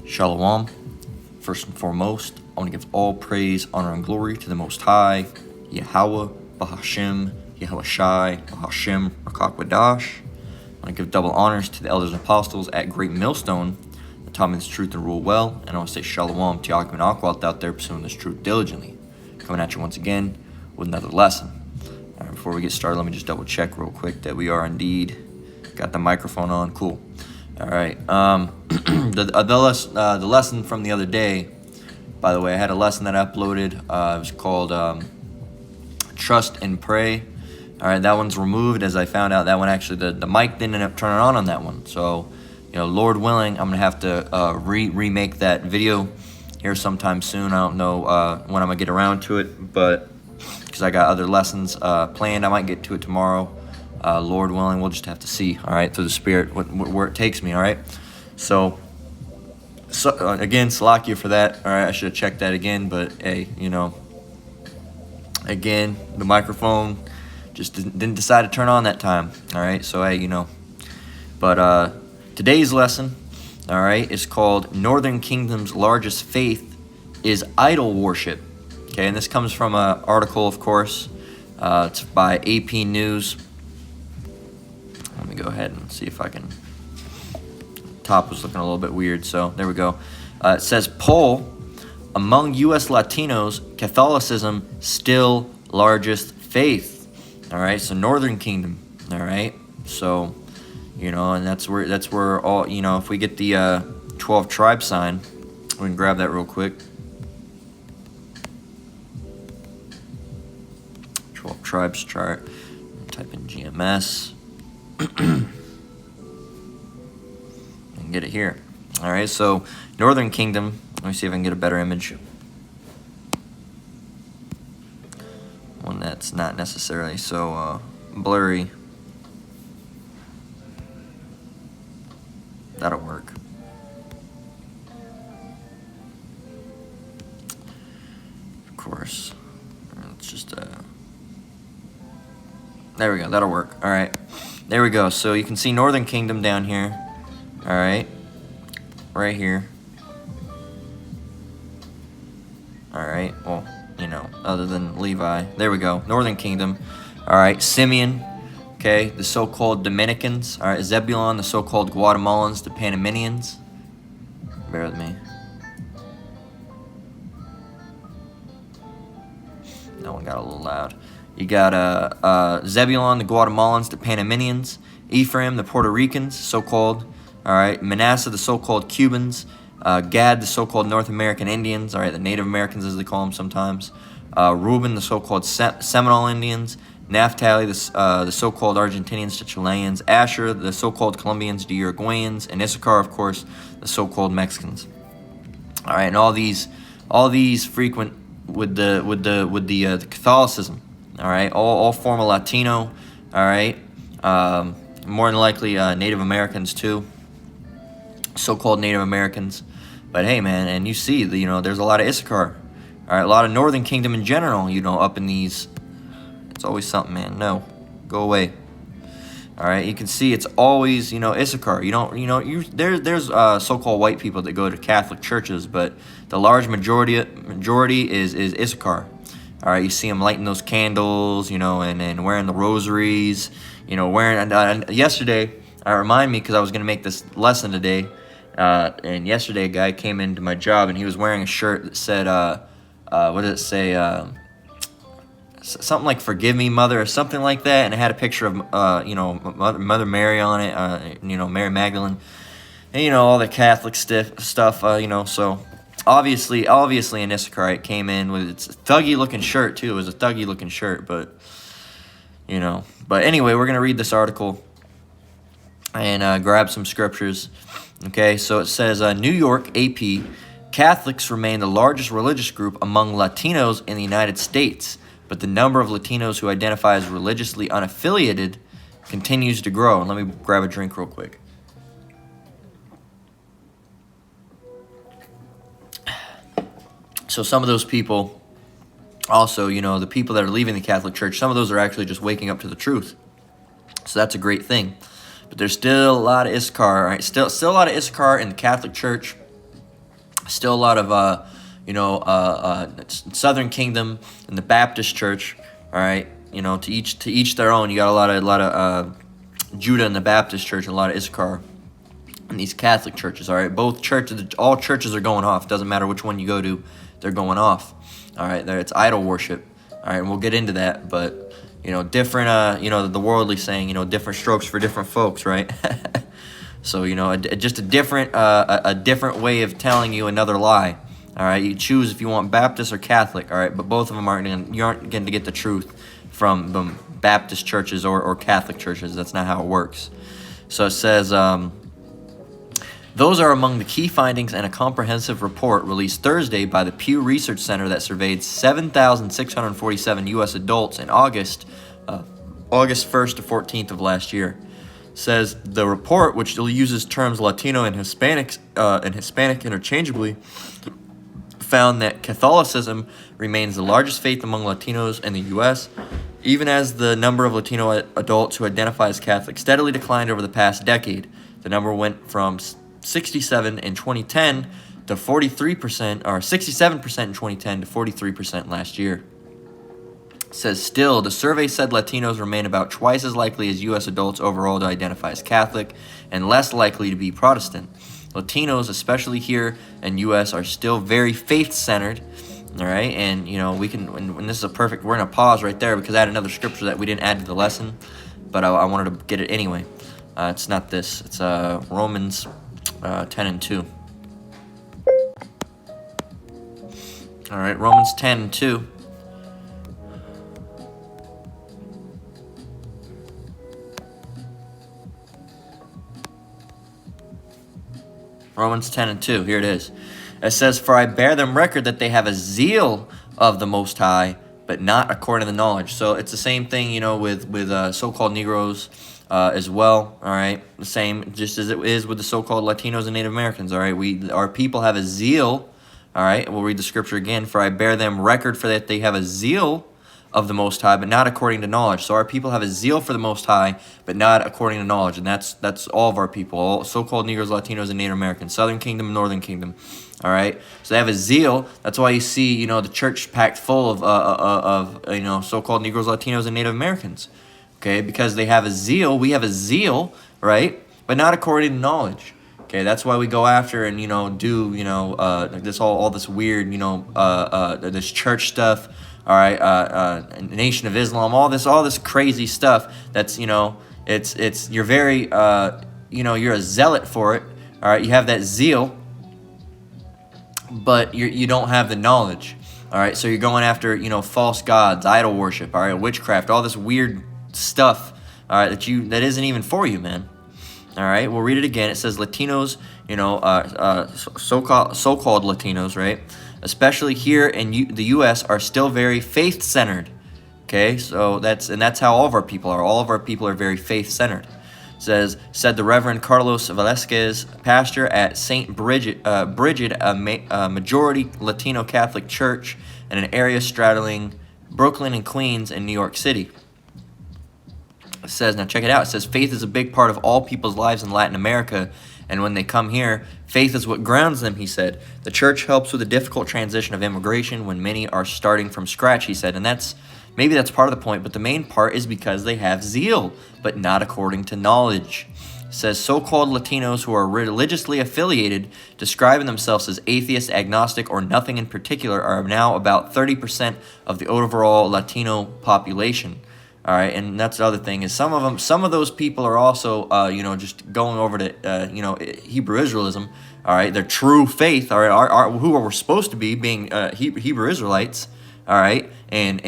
Shalom. First and foremost, I want to give all praise, honor, and glory to the Most High, Yahweh, Bahashem, Yahweh Shai, Bahashem, Rakakwadash. I want to give double honors to the elders and apostles at Great Millstone that taught me this truth and rule well. And I want to say Shalom to Yaakov and Akwalt out there pursuing this truth diligently. Coming at you once again with another lesson. All right, before we get started, let me just double check real quick that we are indeed got the microphone on. Cool. All right. The lesson from the other day, by the way, I had a lesson that I uploaded. It was called Trust and Pray. All right, that one's removed as I found out that one actually, the mic didn't end up turning on that one. So, Lord willing, I'm going to have to remake that video here sometime soon. I don't know when I'm going to get around to it, but because I got other lessons planned, I might get to it tomorrow. Lord willing, we'll just have to see, all right, through the Spirit, where it takes me, all right? So again, Salakia for that, all right? I should have checked that again, but hey, again, the microphone just didn't decide to turn on that time, all right? So, hey, But today's lesson, all right, is called Northern Kingdom's Largest Faith is Idol Worship, okay? And this comes from an article, of course. It's by AP News. Let me go ahead and see if I can. Top was looking a little bit weird, so there we go. It says, poll among U.S. Latinos, Catholicism still largest faith. All right, so Northern Kingdom. All right, so and that's where all if we get the 12 tribe sign, we can grab that real quick. 12 tribes chart. Type in GMS. And get it here. All right, so Northern Kingdom. Let me see if I can get a better image. One that's not necessarily so blurry. That'll work. Of course. It's just there we go. That'll work. All right. There we go. So you can see Northern Kingdom down here. All right. Right here. All right. Well, other than Levi. There we go. Northern Kingdom. All right. Simeon. Okay. The so-called Dominicans. All right. Zebulon. The so-called Guatemalans. The Panamanians. Bear with me. That one got a little loud. You got Zebulon, the Guatemalans, the Panamanians, Ephraim, the Puerto Ricans, so-called. All right, Manasseh, the so-called Cubans, Gad, the so-called North American Indians. All right, the Native Americans as they call them sometimes. Reuben, the so-called Seminole Indians. Naphtali, the so-called Argentinians to Chileans. Asher, the so-called Colombians to Uruguayans, and Issachar, of course, the so-called Mexicans. All right, and all these frequent with the Catholicism. All right, all former Latino, all right, more than likely Native Americans too, so-called Native Americans. But hey, man, and you see, there's a lot of Issachar, all right, a lot of Northern Kingdom in general, up in these. It's always something, man. No, go away. All right, you can see it's always, Issachar. There's so-called white people that go to Catholic churches, but the large majority is Issachar. All right, you see them lighting those candles, and wearing the rosaries, wearing. Yesterday, remind me because I was gonna make this lesson today, and yesterday a guy came into my job and he was wearing a shirt that said, what did it say? Something like "Forgive me, Mother" or something like that, and it had a picture of, Mother Mary on it, Mary Magdalene, and all the Catholic stuff, so. Obviously in Issachar, it came in with its thuggy-looking shirt, too. It was a thuggy-looking shirt, but, But anyway, we're going to read this article and grab some scriptures. Okay, so it says, New York, AP, Catholics remain the largest religious group among Latinos in the United States, but the number of Latinos who identify as religiously unaffiliated continues to grow. And let me grab a drink real quick. So some of those people, also, the people that are leaving the Catholic Church, some of those are actually just waking up to the truth. So that's a great thing. But there's still a lot of Issachar, right? Still a lot of Issachar in the Catholic Church. Still a lot of Southern Kingdom and the Baptist Church. All right, to each their own. You got a lot of Judah and the Baptist Church, and a lot of Issachar and these Catholic churches. All right, both churches, all churches are going off. Doesn't matter which one you go to, they're going off. All right, there it's idol worship. All right, and we'll get into that, but different. The worldly saying, different strokes for different folks, right? So just a different way of telling you another lie. All right, you choose if you want Baptist or Catholic. All right, but both of them you aren't going to get the truth from Baptist churches or Catholic churches. That's not how it works. So it says, those are among the key findings in a comprehensive report released Thursday by the Pew Research Center that surveyed 7,647 U.S. adults in August 1st to 14th of last year. Says the report, which uses terms Latino and Hispanic interchangeably, found that Catholicism remains the largest faith among Latinos in the U.S., even as the number of Latino adults who identify as Catholic steadily declined over the past decade. The number went from 67 in 2010 to 43%, or 67% in 2010 to 43% last year. It says still, the survey said Latinos remain about twice as likely as U.S. adults overall to identify as Catholic and less likely to be Protestant. Latinos, especially here in U.S., are still very faith-centered. All right, and we can. And this is a perfect. We're gonna pause right there because I had another scripture that we didn't add to the lesson, but I wanted to get it anyway. It's not this. It's Romans 10:2. All right, Romans 10:2. Romans 10:2. Here it is. It says, "For I bear them record that they have a zeal of the Most High, but not according to the knowledge." So it's the same thing, with so-called Negroes as well. All right, the same, just as it is with the so-called Latinos and Native Americans. All right, our people have a zeal. All right, we'll read the scripture again. "For I bear them record for that they have a zeal of the Most High, but not according to knowledge." So our people have a zeal for the Most High, but not according to knowledge, and that's all of our people, all so-called Negroes, Latinos, and Native Americans, Southern Kingdom, Northern Kingdom. All right, so they have a zeal. That's why you see, the church packed full of so-called Negroes, Latinos, and Native Americans. Okay, because they have a zeal. We have a zeal, right? But not according to knowledge. Okay, that's why we go after and do this all this weird this church stuff. All right, Nation of Islam, all this crazy stuff. That's it's you're very you're a zealot for it. All right, you have that zeal, but you don't have the knowledge. All right, so you're going after false gods, idol worship, all right, witchcraft, all this weird stuff. All right, that isn't even for you, man. All right, we'll read it again. It says Latinos, so-called Latinos, right? Especially here in the U.S., are still very faith-centered. Okay, so that's how all of our people are. All of our people are very faith-centered. Said the Reverend Carlos Velasquez, pastor at St. Bridget, a majority Latino Catholic church in an area straddling Brooklyn and Queens in New York City. It says, now check it out. It says, faith is a big part of all people's lives in Latin America. And when they come here, faith is what grounds them, he said. The church helps with the difficult transition of immigration when many are starting from scratch, he said. And maybe that's part of the point, but the main part is because they have zeal, but not according to knowledge. It says, so-called Latinos who are religiously affiliated, describing themselves as atheist, agnostic, or nothing in particular, are now about 30% of the overall Latino population. All right, and that's the other thing is some of those people are also, just going over to, Hebrew Israelism. All right, their true faith. All right, who we're supposed to be being Hebrew Israelites. All right, and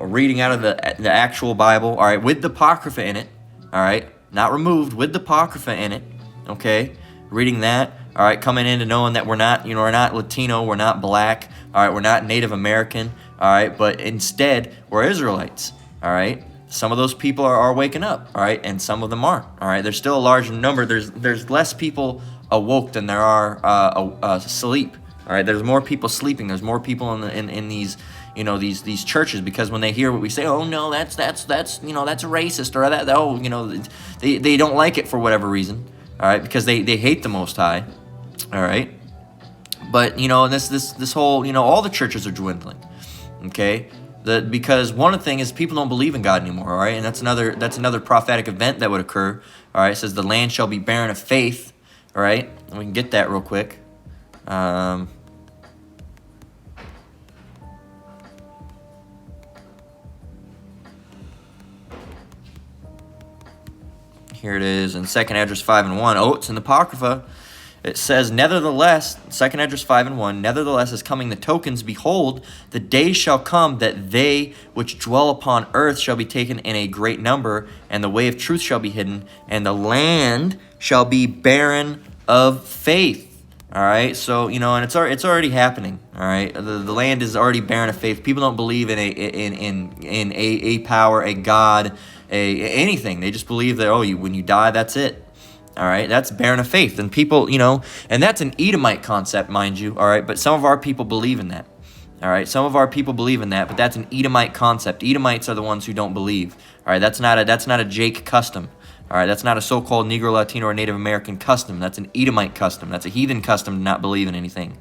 reading out of the actual Bible. All right, with the Apocrypha in it. All right, not removed, with the Apocrypha in it. Okay, reading that. All right, coming into knowing that we're not Latino, we're not black. All right, we're not Native American. All right, but instead, we're Israelites. All right, some of those people are waking up. All right, and some of them aren't. All right, there's still a large number. There's less people awoke than there are asleep. All right, there's more people sleeping. There's more people in these these churches, because when they hear what we say, oh no, that's that's racist, or that they don't like it for whatever reason. All right, because they hate the Most High. All right. But you know, this whole, you know, all the churches are dwindling. Okay. Because one thing is people don't believe in God anymore. All right, and that's another prophetic event that would occur. All right, it says the land shall be barren of faith. All right, and we can get that real quick. Here it is in 2nd Esdras 5:1. Oh, it's in the Apocrypha. It says, nevertheless, 2nd Esdras 5:1, nevertheless is coming the tokens, behold, the days shall come that they which dwell upon earth shall be taken in a great number, and the way of truth shall be hidden, and the land shall be barren of faith. All right, so, you know, and it's already happening. All right, the land is already barren of faith. People don't believe in a power, a God, anything. They just believe that, oh, when you die, that's it. All right, that's barren of faith. And people, you know, and that's an Edomite concept, mind you. All right, but some of our people believe in that. All right, some of our people believe in that, but that's an Edomite concept. Edomites are the ones who don't believe. All right, that's not a Jake custom. All right, that's not a so-called Negro, Latino, or Native American custom. That's an Edomite custom. That's a heathen custom to not believe in anything.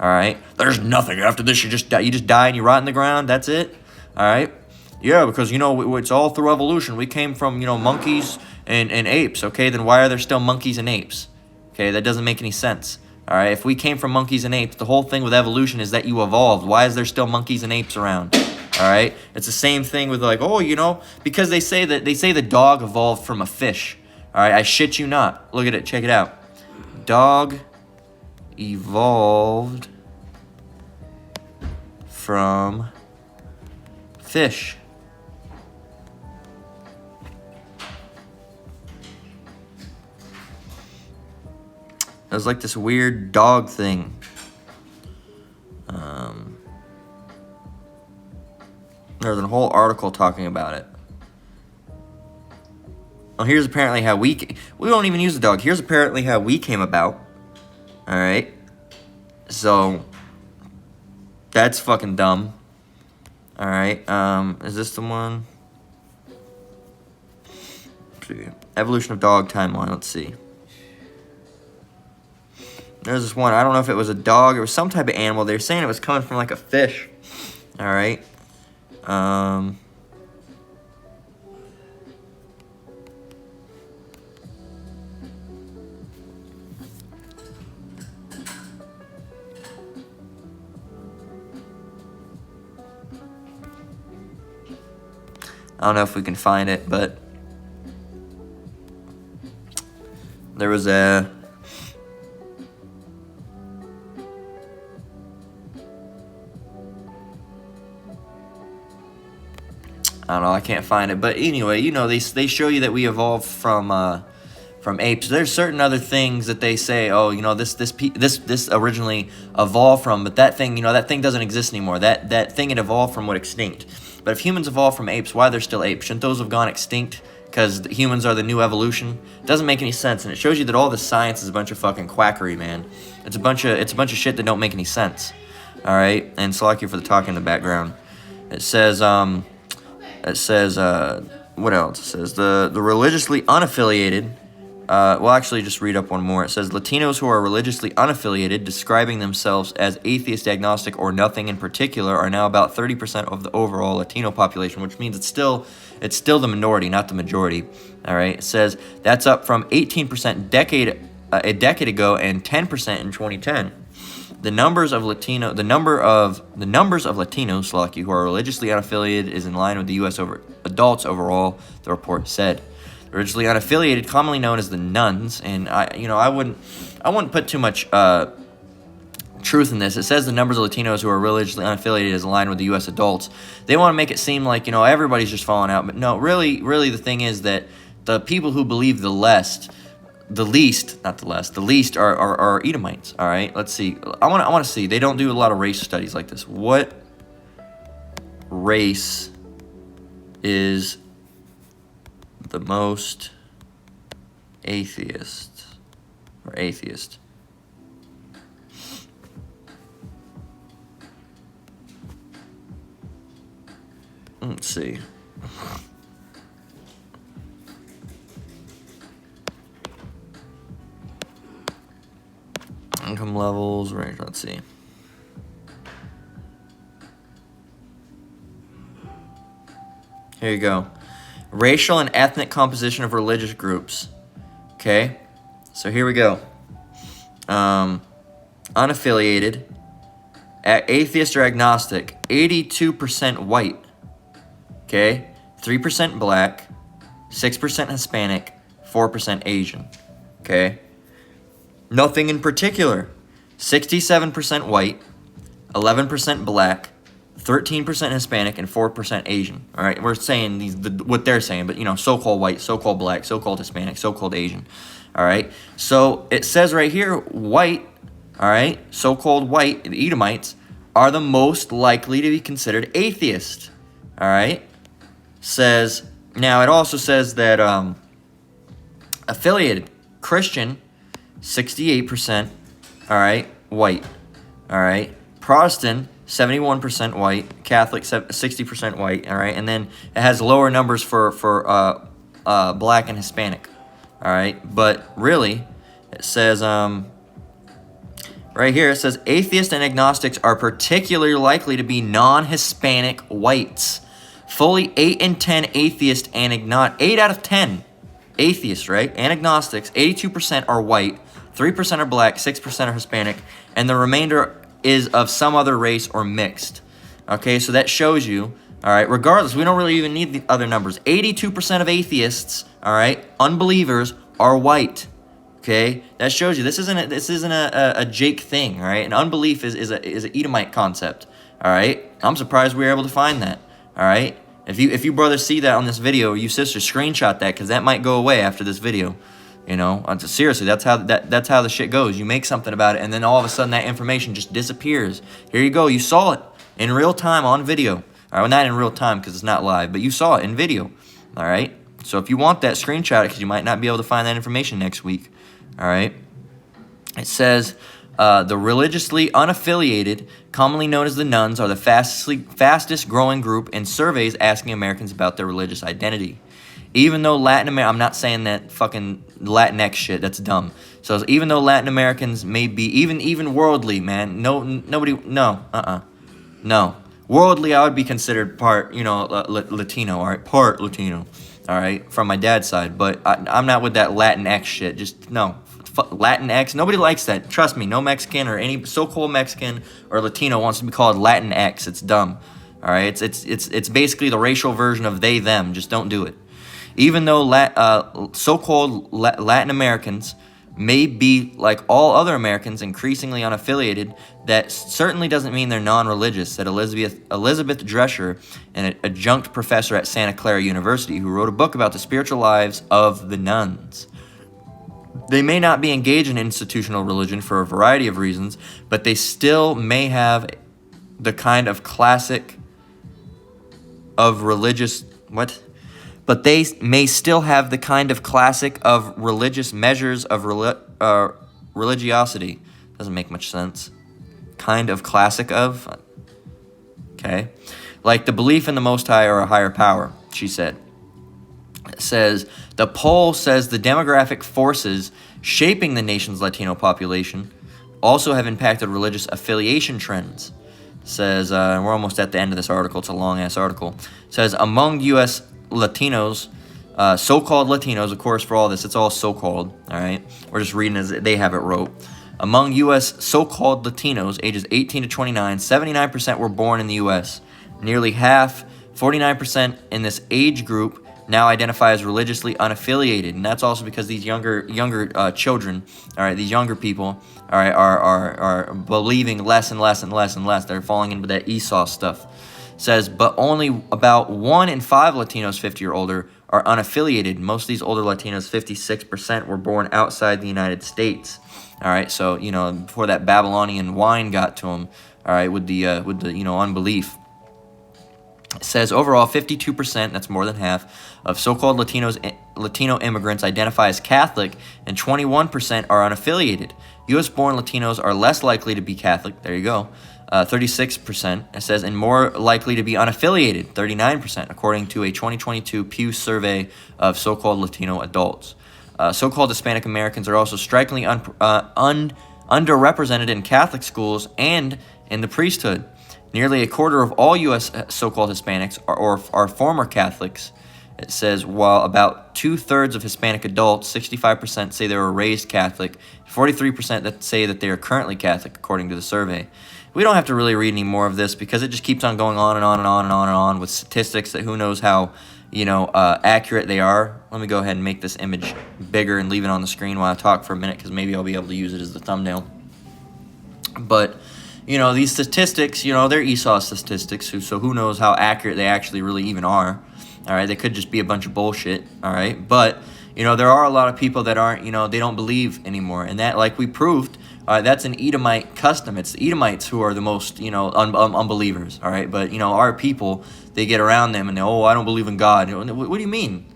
All right, there's nothing after this. You just die and you rot in the ground. That's it. All right. Yeah, because, you know, it's all through evolution. We came from, you know, monkeys and apes. Okay, then why are there still monkeys and apes? Okay, that doesn't make any sense. All right, if we came from monkeys and apes, the whole thing with evolution is that you evolved. Why is there still monkeys and apes around? All right, it's the same thing with, like, oh, you know, because they say the dog evolved from a fish. All right, I shit you not. Look at it. Check it out. Dog evolved from fish. It was like this weird dog thing. There's a whole article talking about it. Well, here's apparently how we don't even use the dog. Here's apparently how we came about. All right. So that's fucking dumb. All right. Is this the one? Let's see. Evolution of dog timeline. Let's see. There's this one. I don't know if it was a dog. It was some type of animal. They were saying it was coming from like a fish. All right. I don't know if we can find it, but there was a I don't know, I can't find it, but anyway, you know, they show you that we evolved from apes. There's certain other things that they say, oh, you know, this originally evolved from, but that thing, you know, that thing doesn't exist anymore. That thing it evolved from went extinct. But if humans evolved from apes, why are there still apes? Shouldn't those have gone extinct? Because humans are the new evolution? It doesn't make any sense, and it shows you that all this science is a bunch of fucking quackery, man. It's a bunch of shit that don't make any sense. All right, and Slack you for the talk in the background. It says what else? It says the religiously unaffiliated. Well, actually, just read up one more. It says Latinos who are religiously unaffiliated, describing themselves as atheist, agnostic, or nothing in particular, are now about 30% of the overall Latino population, which means it's still the minority, not the majority. All right. It says that's up from 18% a decade ago and 10% in 2010. The numbers of Latinos, like you, who are religiously unaffiliated is in line with the U.S. adults overall. The report said. Religiously unaffiliated, commonly known as the nuns, and I wouldn't put too much truth in this. It says the numbers of Latinos who are religiously unaffiliated is in line with the U.S. adults. They want to make it seem like, you know, everybody's just falling out, but no, really, the thing is that the people who believe the least are Edomites. All right, let's see. I want to see. They don't do a lot of race studies like this. What race is the most atheist? Let's see. Income levels, range, let's see. Here you go. Racial and ethnic composition of religious groups. Okay, so here we go. Unaffiliated, atheist or agnostic, 82% white. Okay, 3% black, 6% Hispanic, 4% Asian. Okay, nothing in particular. 67% white, 11% black, 13% Hispanic, and 4% Asian. All right, we're saying what they're saying, but so-called white, so-called black, so-called Hispanic, so-called Asian. All right, so it says right here, white. All right, so-called white, the Edomites, are the most likely to be considered atheist. All right, says now it also says that affiliated Christian, 68%. All right, white. All right, Protestant, 71% white, Catholic 60% white, all right, and then it has lower numbers for black and Hispanic, all right, but really it says right here it says atheists and agnostics are particularly likely to be non-Hispanic whites. Fully 8 in 10 atheists and 8 out of 10 atheists, right, and agnostics, 82% are white, 3% are black, 6% are Hispanic, and the remainder is of some other race or mixed. Okay, so that shows you, all right, regardless, we don't really even need the other numbers. 82% of atheists, all right, unbelievers, are white. Okay, that shows you this isn't a Jake thing, all right? An unbelief is an Edomite concept, all right? I'm surprised we were able to find that, all right? If you brothers see that on this video, or you sisters, screenshot that, because that might go away after this video. Seriously, that's how the shit goes. You make something about it, and then all of a sudden that information just disappears. Here you go. You saw it in real time on video. All right, well, not in real time because it's not live, but you saw it in video. All right. So if you want that, screenshot it because you might not be able to find that information next week. All right. It says the religiously unaffiliated, commonly known as the nuns, are the fastest growing group in surveys asking Americans about their religious identity. Even though Latin America, I'm not saying that fucking Latinx shit, that's dumb. So even though Latin Americans may be, even worldly, man, no. Worldly, I would be considered part, Latino, all right, part Latino, all right, from my dad's side. But I'm not with that Latinx shit, just no. Latinx, nobody likes that. Trust me, no Mexican or any so-called Mexican or Latino wants to be called Latinx. It's dumb, all right? It's basically the racial version of they, them. Just don't do it. Even though so-called Latin Americans may be, like all other Americans, increasingly unaffiliated, that certainly doesn't mean they're non-religious, said Elizabeth Drescher, an adjunct professor at Santa Clara University, who wrote a book about the spiritual lives of the nuns. They may not be engaged in institutional religion for a variety of reasons, but they still may have the kind of classic of religious... What? But they may still have the kind of classic of religious measures of religiosity. Doesn't make much sense. Kind of classic of? Okay. Like the belief in the Most High or a higher power, she said. It says, the poll says the demographic forces shaping the nation's Latino population also have impacted religious affiliation trends. It says, we're almost at the end of this article. It's a long-ass article. It says, among U.S. Latinos, so-called Latinos, of course, for all this, it's all so-called, all right? We're just reading as they have it wrote. Among U.S. so-called Latinos, ages 18 to 29, 79% were born in the U.S. Nearly half, 49% in this age group, now identify as religiously unaffiliated, and that's also because these younger children, all right, these younger people, all right, are believing less and less and less and less. They're falling into that Esau stuff. Says, but only about 1 in 5 Latinos 50 or older are unaffiliated. Most of these older Latinos, 56%, were born outside the United States. All right, so before that Babylonian wine got to them, all right, with the unbelief. It says overall 52%, that's more than half, of so-called Latino immigrants identify as Catholic, and 21% are unaffiliated. U.S.-born Latinos are less likely to be Catholic. There you go. 36%, it says, and more likely to be unaffiliated, 39%, according to a 2022 Pew survey of so-called Latino adults. So-called Hispanic Americans are also strikingly underrepresented in Catholic schools and in the priesthood. Nearly a quarter of all U.S. so-called Hispanics are former Catholics. It says, while about 2/3 of Hispanic adults, 65% say they were raised Catholic, 43% that say that they are currently Catholic, according to the survey. We don't have to really read any more of this because it just keeps on going on and on and on and on and on with statistics that who knows how, accurate they are. Let me go ahead and make this image bigger and leave it on the screen while I talk for a minute because maybe I'll be able to use it as the thumbnail. But, these statistics, they're Esau statistics, so who knows how accurate they actually really even are. All right, they could just be a bunch of bullshit, all right? But, there are a lot of people that aren't, they don't believe anymore. And that, like we proved, that's an Edomite custom. It's the Edomites who are the most, unbelievers, all right? But, our people, they get around them and they, I don't believe in God. What do you mean?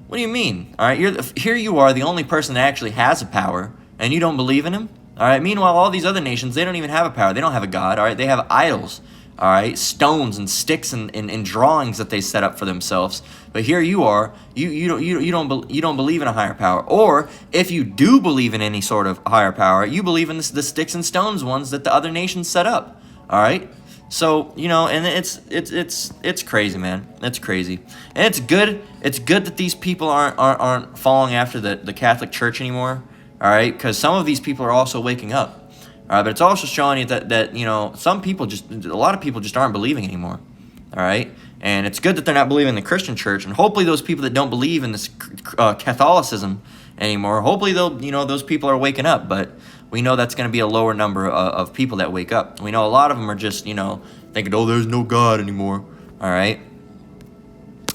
What do you mean? All right, here you are, the only person that actually has a power, and you don't believe in him? All right, meanwhile, all these other nations, they don't even have a power. They don't have a God, all right? They have idols. All right, stones and sticks and drawings that they set up for themselves. But here you are, you don't believe in a higher power. Or if you do believe in any sort of higher power, you believe in the sticks and stones ones that the other nations set up. All right, so and it's crazy, man. It's crazy, and it's good. It's good that these people aren't following after the Catholic Church anymore. All right, because some of these people are also waking up. But it's also showing you that some people a lot of people just aren't believing anymore. All right, and it's good that they're not believing in the Christian church, and hopefully those people that don't believe in this Catholicism anymore, hopefully those people are waking up. But we know that's going to be a lower number of people that wake up. We know a lot of them are just thinking, there's no God anymore. All right.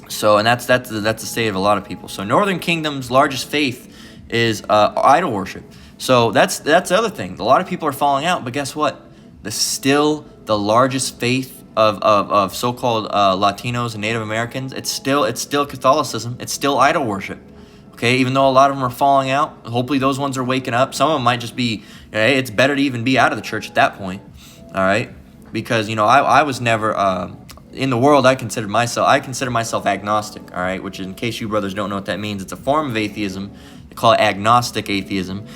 So, and that's the state of a lot of people. So Northern Kingdom's largest faith is idol worship. So that's the other thing. A lot of people are falling out, but guess what? The largest faith of so-called Latinos and Native Americans, it's still Catholicism. It's still idol worship. Okay, even though a lot of them are falling out, hopefully those ones are waking up. Some of them might just be, it's better to even be out of the church at that point. All right, because I was never in the world. I consider myself agnostic. All right, which in case you brothers don't know what that means, it's a form of atheism. They call it agnostic atheism.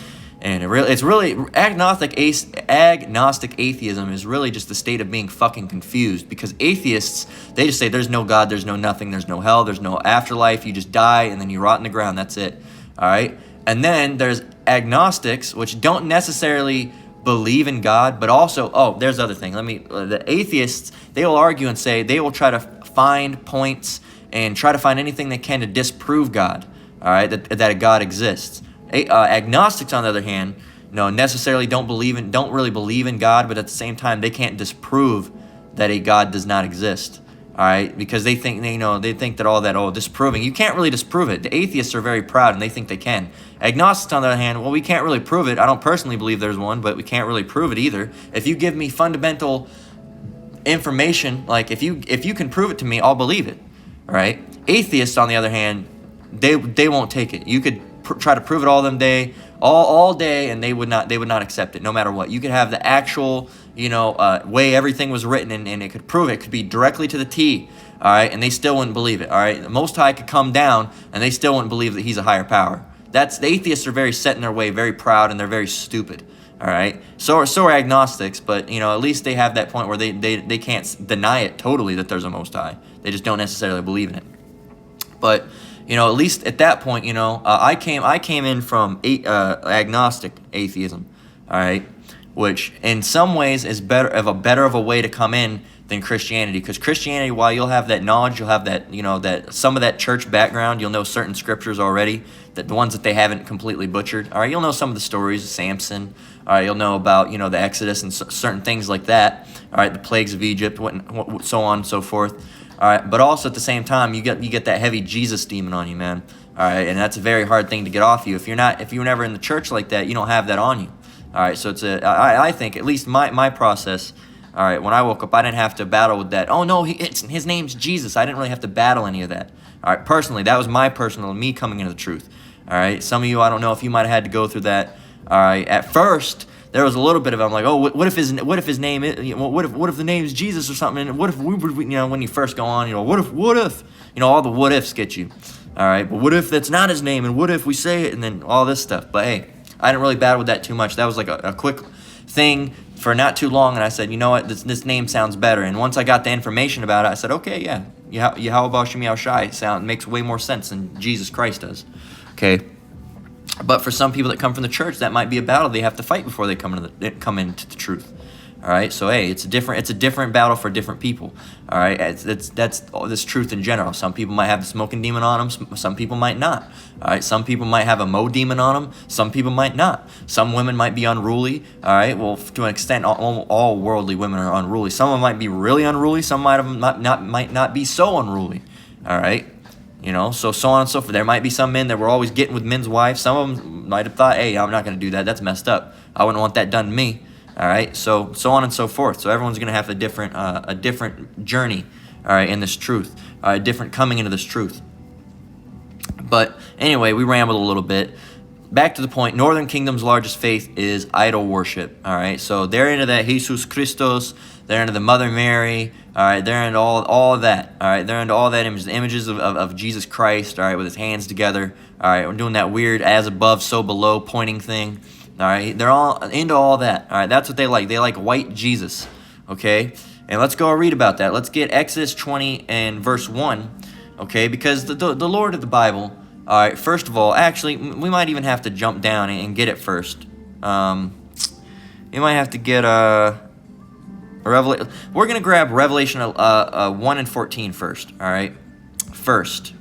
And it's really agnostic atheism is really just the state of being fucking confused, because atheists, they just say there's no God, there's no nothing, there's no hell, there's no afterlife, you just die and then you rot in the ground, that's it. All right? And then there's agnostics, which don't necessarily believe in God, but also, there's the other thing. The atheists, they will argue and say they will try to find points and try to find anything they can to disprove God, all right, that a God exists. Agnostics, on the other hand, necessarily don't really believe in God, but at the same time, they can't disprove that a God does not exist. All right, because they think that disproving, you can't really disprove it. The atheists are very proud and they think they can. Agnostics, on the other hand, we can't really prove it. I don't personally believe there's one, but we can't really prove it either. If you give me fundamental information, like if you can prove it to me, I'll believe it. All right. Atheists, on the other hand, they won't take it. You could try to prove it all day, and they would not accept it, no matter what. You could have the actual way everything was written, and it could prove it. It could be directly to the T, all right, and they still wouldn't believe it. All right, the Most High could come down and they still wouldn't believe that he's a higher power. The atheists are very set in their way, very proud, and they're very stupid. All right, so are agnostics, but at least they have that point where they can't deny it totally that there's a Most High. They just don't necessarily believe in it. But at least at that point, I came in from agnostic atheism, all right, which in some ways is better of a way to come in than Christianity, because Christianity, while you'll have that knowledge, you'll have that that some of that church background, you'll know certain scriptures already, that the ones that they haven't completely butchered. All right, you'll know some of the stories of Samson. All right, you'll know about the Exodus and certain things like that. All right, the plagues of Egypt, so on and so forth. All right, but also at the same time, you get that heavy Jesus demon on you, man. All right, and that's a very hard thing to get off you. If you're never in the church like that, you don't have that on you. All right, so I think, at least my process. All right, when I woke up, I didn't have to battle with that. Oh no, his name's Jesus. I didn't really have to battle any of that. All right, personally, that was me coming into the truth. All right, some of you, I don't know if you might have had to go through that. All right, at first, there was a little bit of I'm like, what if his name is, what if the name is Jesus or something? And what if we when you first go on, what if all the what ifs get you. All right, but what if that's not his name, and what if we say it, and then all this stuff. But hey, I didn't really battle with that too much. That was like a quick thing for not too long, and I said, you know what, this name sounds better. And once I got the information about it, I said, okay, yeah, Yahweh Shemi Shai makes way more sense than Jesus Christ does. Okay. But for some people that come from the church, that might be a battle they have to fight before they come into the truth. All right, so hey, it's a different battle for different people. All right, that's all this truth in general. Some people might have the smoking demon on them. Some people might not. All right, some people might have a Mo demon on them. Some people might not. Some women might be unruly. All right, well, to an extent, all worldly women are unruly. Some of them might be really unruly. Some might not be so unruly. All right. You know, so on and so forth. There might be some men that were always getting with men's wives. Some of them might have thought, hey, I'm not going to do that. That's messed up. I wouldn't want that done to me. All right, so on and so forth. So everyone's going to have a different journey, all right, in this truth, different coming into this truth. But anyway, we rambled a little bit. Back to the point, Northern Kingdom's largest faith is idol worship, all right? So they're into that Jesus Christos, they're into the Mother Mary, all right? They're into all of that, all right? They're into all that images of Jesus Christ, all right, with his hands together, all right? We're doing that weird as above, so below pointing thing. All right, they're all into all that. All right, that's what they like. They like white Jesus, okay? And let's go read about that. Let's get Exodus 20 and verse 1, okay? Because the Lord of the Bible, all right, first of all, actually, we might even have to jump down and get it first. You might have to get Revelation. We're going to grab Revelation 1 and 14 first, all right? First.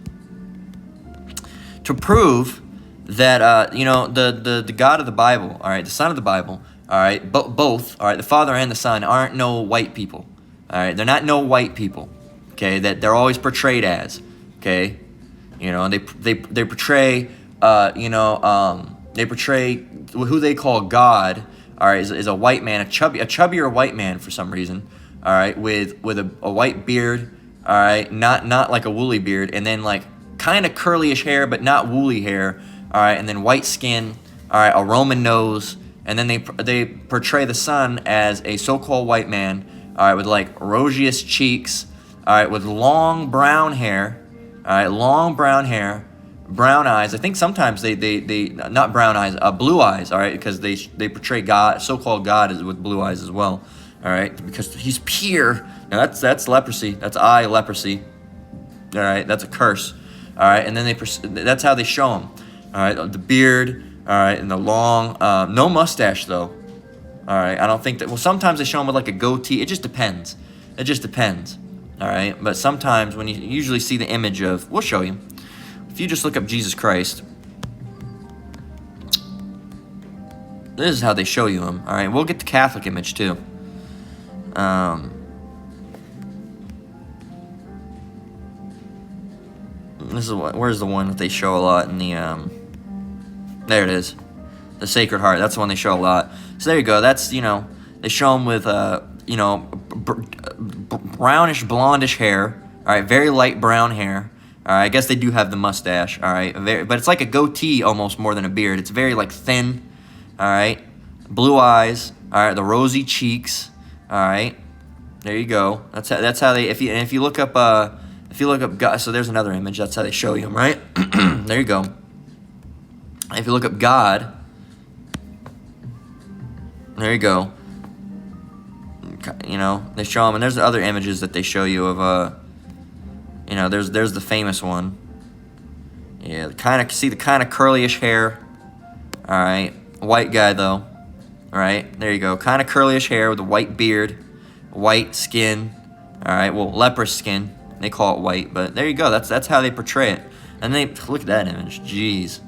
To prove that the God of the Bible, all right, the Son of the Bible, all right, both, all right, the Father and the Son aren't no white people, all right, they're not no white people, okay, that they're always portrayed as, okay, you know, they portray, they portray who they call God, all right, is a white man, a chubbier white man for some reason, all right, with a white beard, all right, not like a woolly beard, and then like kind of curlyish hair but not woolly hair. All right, and then white skin, all right, a Roman nose, and then they portray the Son as a so-called white man, all right, with like rosiest cheeks, all right, with long brown hair, all right, brown eyes. I think sometimes they not brown eyes, blue eyes, all right, because they portray God, so-called God, is with blue eyes as well, all right, because he's pure. Now that's leprosy. That's eye leprosy. All right, that's a curse. All right, and then that's how they show him. All right, the beard, all right, and the long, no mustache though. All right, I don't think that, well, sometimes they show him with like a goatee. It just depends. All right, but sometimes when you usually see the image of, we'll show you. If you just look up Jesus Christ, this is how they show you him. All right, we'll get the Catholic image too. This is where's the one that they show a lot in the, there it is. The Sacred Heart. That's the one they show a lot. So there you go. That's, they show him with, brownish, blondish hair. All right, very light brown hair. All right, I guess they do have the mustache. All right, but it's like a goatee almost more than a beard. It's very like thin. All right, blue eyes. All right, the rosy cheeks. All right, there you go. That's how they. If you look up God, so there's another image. That's how they show you him, right? There you go. If you look up God, there you go. They show him, and there's other images that they show you of, there's the famous one. Yeah, see the kind of curlyish hair. All right, white guy though. All right, there you go. Kind of curlyish hair with a white beard, white skin. All right, well, leprous skin. They call it white, but there you go. That's how they portray it. And they look at that image. Jeez.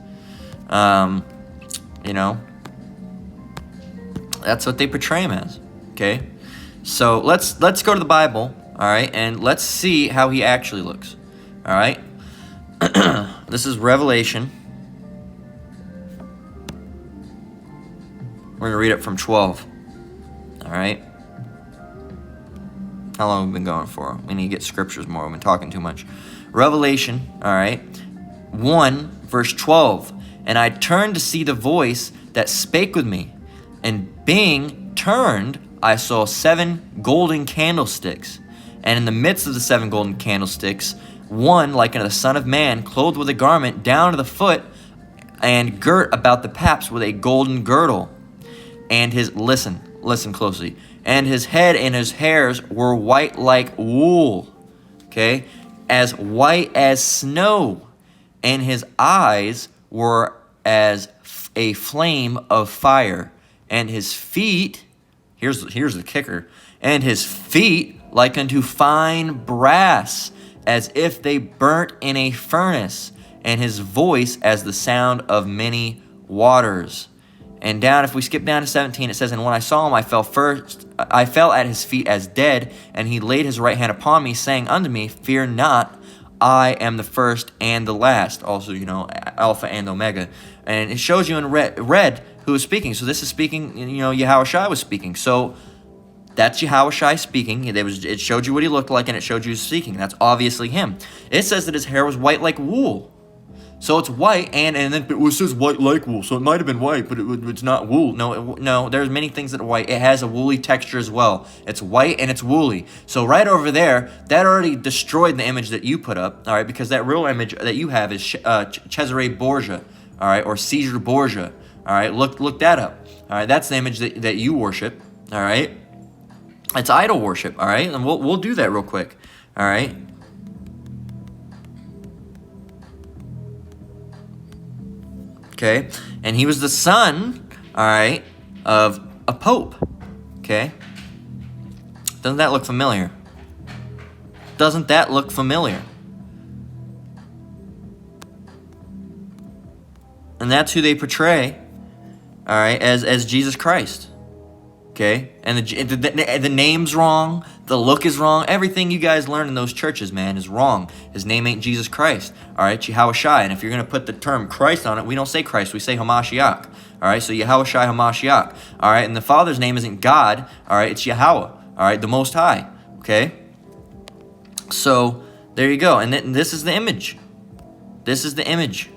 That's what they portray him as. Okay, so let's go to the Bible. All right, and let's see how he actually looks. All right, this is Revelation. We're gonna read it from 12. All right. How long have we been going for? We need to get scriptures more. We've been talking too much. Revelation, all right, 1, verse 12. And I turned to see the voice that spake with me. And being turned, I saw 7 golden candlesticks. And in the midst of the 7 golden candlesticks, one like unto the Son of Man, clothed with a garment down to the foot, and girt about the paps with a golden girdle. And listen closely. And his head and his hairs were white like wool, okay, as white as snow. And his eyes were as a flame of fire. And his feet, here's the kicker, and his feet like unto fine brass, as if they burnt in a furnace, and his voice as the sound of many waters. And down, if we skip down to 17, it says, and when I saw him, I fell at his feet as dead, and he laid his right hand upon me, saying unto me, fear not, I am the first and the last. Also, Alpha and Omega. And it shows you in red who is speaking. So this is speaking, Yahushua was speaking. So that's Yahushua speaking. It showed you what he looked like, and it showed you speaking. That's obviously him. It says that his hair was white like wool. So it's white, and then it says white like wool. So it might have been white, but it's not wool. No, there's many things that are white. It has a woolly texture as well. It's white and it's woolly. So right over there, that already destroyed the image that you put up, all right, because that real image that you have is Cesare Borgia, all right, or Caesar Borgia, all right. Look that up, all right. That's the image that you worship, all right. It's idol worship, all right, and we'll do that real quick, all right. Okay, and he was the son, all right, of a pope. Okay, doesn't that look familiar? Doesn't that look familiar? And that's who they portray, all right, as Jesus Christ. Okay, and the name's wrong, the look is wrong, everything you guys learn in those churches, man, is wrong. His name ain't Jesus Christ, all right, Yahushua. And if you're going to put the term Christ on it, we don't say Christ, we say Hamashiach, all right, so Yahushua Hamashiach, all right, and the Father's name isn't God, all right, it's Yahweh, all right, the Most High, okay? So, there you go, and this is the image. This is the image,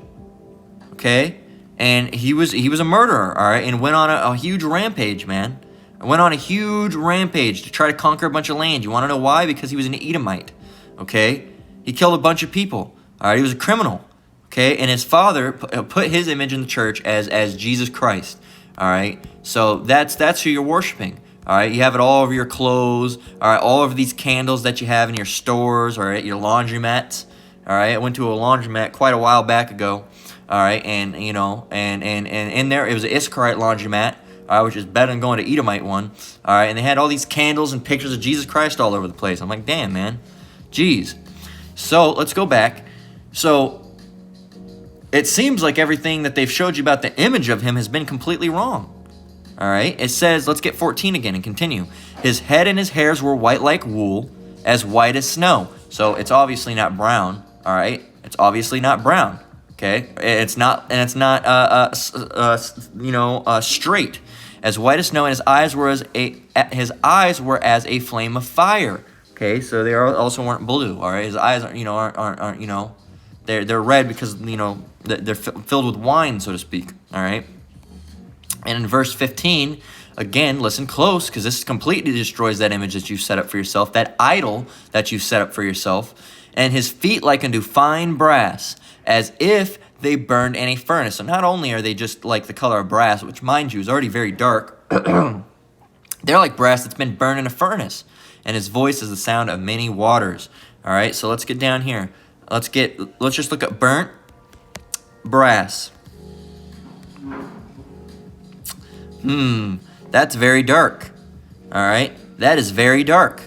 okay? And he was a murderer, all right, and went on a huge rampage, man. Went on a huge rampage to try to conquer a bunch of land. You want to know why? Because he was an Edomite, okay? He killed a bunch of people, all right? He was a criminal, okay? And his father put his image in the church as Jesus Christ, all right? So that's who you're worshiping, all right? You have it all over your clothes, all right? All of these candles that you have in your stores, all right? Your laundromats, all right? I went to a laundromat quite a while back ago, all right? And, and in there, it was an Issacharite laundromat, which is better than going to Edomite one. All right, and they had all these candles and pictures of Jesus Christ all over the place. I'm like, damn, man. Jeez. So let's go back. So it seems like everything that they've showed you about the image of him has been completely wrong. All right, it says, let's get 14 again and continue. His head and his hairs were white like wool, as white as snow. So it's obviously not brown. All right, it's obviously not brown. Okay, it's not straight. As white as snow, and his eyes were as a flame of fire. Okay, so they also weren't blue. All right, his eyes aren't they're red because they're filled with wine, so to speak. All right, and in verse 15, again, listen close, because this completely destroys that image that you set up for yourself, that idol that you set up for yourself. And his feet like unto fine brass, as if they burned in a furnace. So not only are they just like the color of brass, which mind you is already very dark, they're like brass that's been burned in a furnace. And his voice is the sound of many waters. All right, so let's get down here. Let's just look at burnt brass. That's very dark. All right, that is very dark.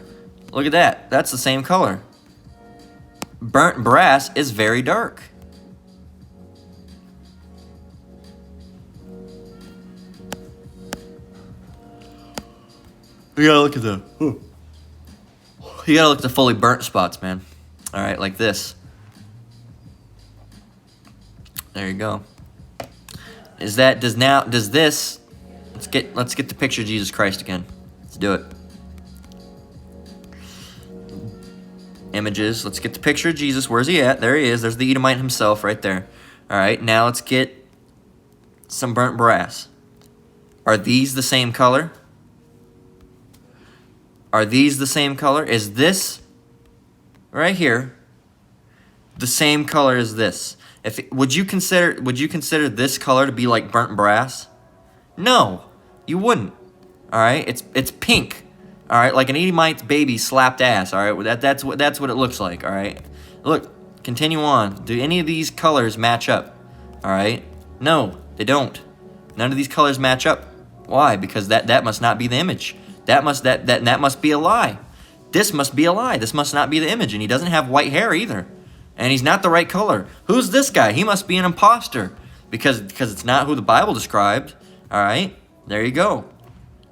Look at that. That's the same color. Burnt brass is very dark. You gotta look at the. You gotta look at the fully burnt spots, man. All right, like this. There you go. Does this? Let's get the picture of Jesus Christ again. Let's do it. Images. Let's get the picture of Jesus. Where's he at? There he is. There's the Edomite himself right there. All right, now let's get some burnt brass. Are these the same color? Are these the same color? Is this right here? the same color as this. Would you consider this color to be like burnt brass? No, you wouldn't. All right, it's pink. All right, like an Edomite's baby slapped ass. All right, that's what it looks like. All right, look, continue on. Do any of these colors match up? All right, no, they don't. None of these colors match up. Why? Because that must not be the image. That must be a lie. This must be a lie. This must not be the image. And he doesn't have white hair either. And he's not the right color. Who's this guy? He must be an imposter because it's not who the Bible described. All right, there you go.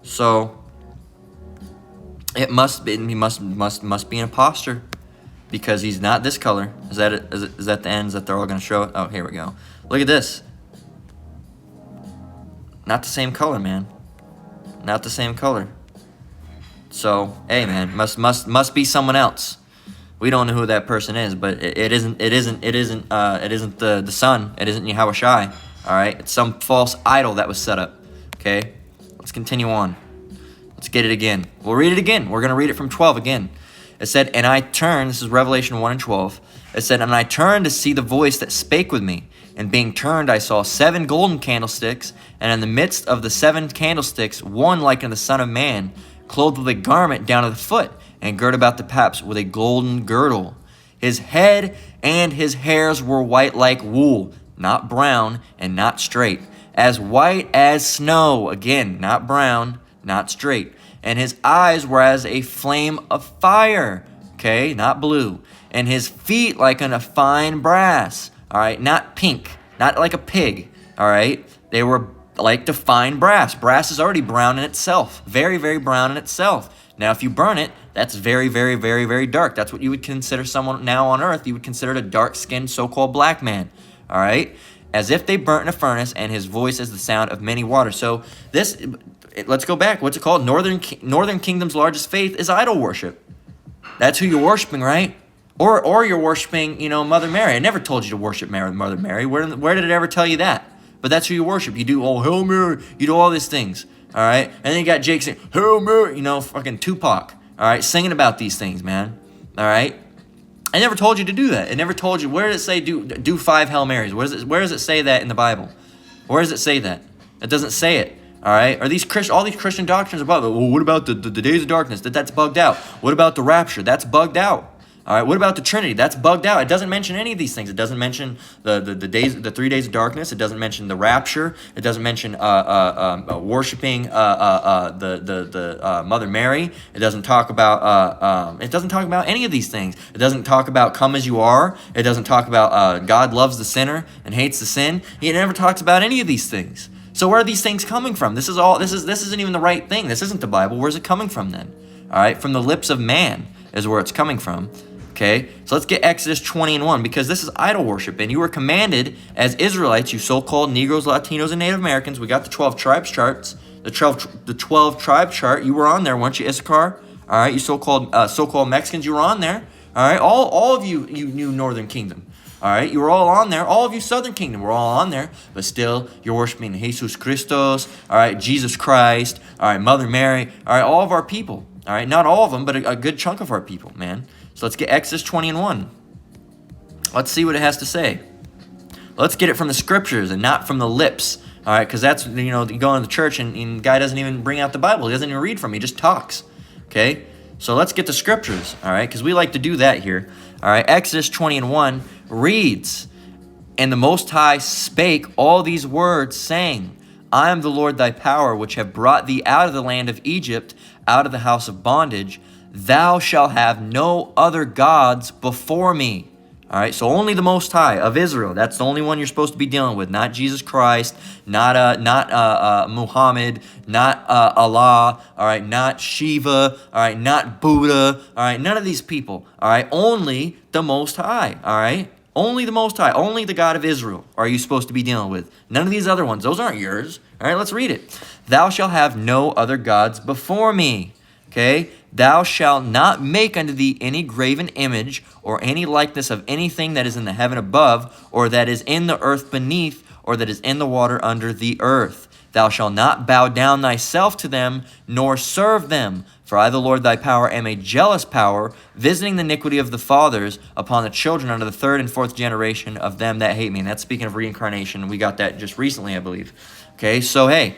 So it must be he must be an imposter because he's not this color. Is that it? Is that the ends that they're all going to show? Oh, here we go. Look at this. Not the same color, man. Not the same color. So, hey, man, must be someone else. We don't know who that person is, but it isn't the Son. It isn't Yahweh Shai. All right, it's some false idol that was set up. Okay, let's continue on. Let's get it again. We'll read it again. We're gonna read it from 12 again. It said, and I turned. This is Revelation 1 and 12. It said, and I turned to see the voice that spake with me. And being turned, I saw 7 golden candlesticks, and in the midst of the 7 candlesticks, one like unto the Son of Man, clothed with a garment down to the foot, and girt about the paps with a golden girdle. His head and his hairs were white like wool, not brown and not straight, as white as snow. Again, not brown, not straight. And his eyes were as a flame of fire. Okay, not blue. And his feet like unto fine brass. All right, not pink, not like a pig. All right, they were like the fine brass. Brass is already brown in itself, very, very brown in itself. Now, if you burn it, that's very, very, very, very dark. That's what you would consider someone now on earth. You would consider a dark-skinned so-called black man. All right, as if they burnt in a furnace, and his voice is the sound of many waters. So this, let's go back. What's it called? Northern Kingdom's largest faith is idol worship. That's who you're worshiping, right? Or you're worshiping, Mother Mary. I never told you to worship Mother Mary. Where did it ever tell you that? But that's who you worship. You do, Hail Mary. You do all these things, all right? And then you got Jake saying, Hail Mary, fucking Tupac, all right? Singing about these things, man, all right? I never told you to do that. I never told you. Where does it say do 5 Hail Marys? Where does it say that in the Bible? Where does it say that? It doesn't say it. All right, all these Christian doctrines about, well, what about the days of darkness? That's bugged out. What about the rapture? That's bugged out. All right, what about the Trinity? That's bugged out. It doesn't mention any of these things. It doesn't mention the 3 days of darkness. It doesn't mention the rapture. It doesn't mention worshiping the Mother Mary. It doesn't talk about any of these things. It doesn't talk about come as you are. It doesn't talk about God loves the sinner and hates the sin. It never talks about any of these things. So where are these things coming from? This isn't even the right thing. This isn't the Bible. Where's it coming from then? All right, from the lips of man is where it's coming from. Okay, so let's get Exodus 20 and 1, because this is idol worship, and you were commanded as Israelites, you so-called Negroes, Latinos, and Native Americans. We got the 12 tribes charts, the 12 tribe chart. You were on there, weren't you, Issachar? All right, you so-called Mexicans, you were on there. All right, all of you knew Northern Kingdom. All right, you were all on there. All of you Southern Kingdom were all on there, but still you're worshiping Jesus Christos. All right, Jesus Christ. All right, Mother Mary. All right, all of our people. All right, not all of them, but a good chunk of our people, man. So let's get Exodus 20 and 1. Let's see what it has to say. Let's get it from the scriptures and not from the lips. All right, because that's, you go into the church and the guy doesn't even bring out the Bible. He doesn't even read from it. He just talks. Okay, so let's get the scriptures. All right, because we like to do that here. All right, Exodus 20 and 1 reads, and the Most High spake all these words, saying, I am the Lord thy power, which have brought thee out of the land of Egypt, out of the house of bondage. Thou shalt have no other gods before me. All right, so only the Most High of Israel. That's the only one you're supposed to be dealing with. Not Jesus Christ, not Muhammad, not Allah. All right, not Shiva. All right, not Buddha. All right, none of these people. All right, only the Most High. All right, only the Most High, only the God of Israel are you supposed to be dealing with. None of these other ones. Those aren't yours. All right, let's read it. Thou shalt have no other gods before me. Okay, thou shalt not make unto thee any graven image or any likeness of anything that is in the heaven above, or that is in the earth beneath, or that is in the water under the earth. Thou shalt not bow down thyself to them, nor serve them. For I, the Lord thy power, am a jealous power, visiting the iniquity of the fathers upon the children unto the third and fourth generation of them that hate me. And that's speaking of reincarnation. We got that just recently, I believe. Okay, so hey,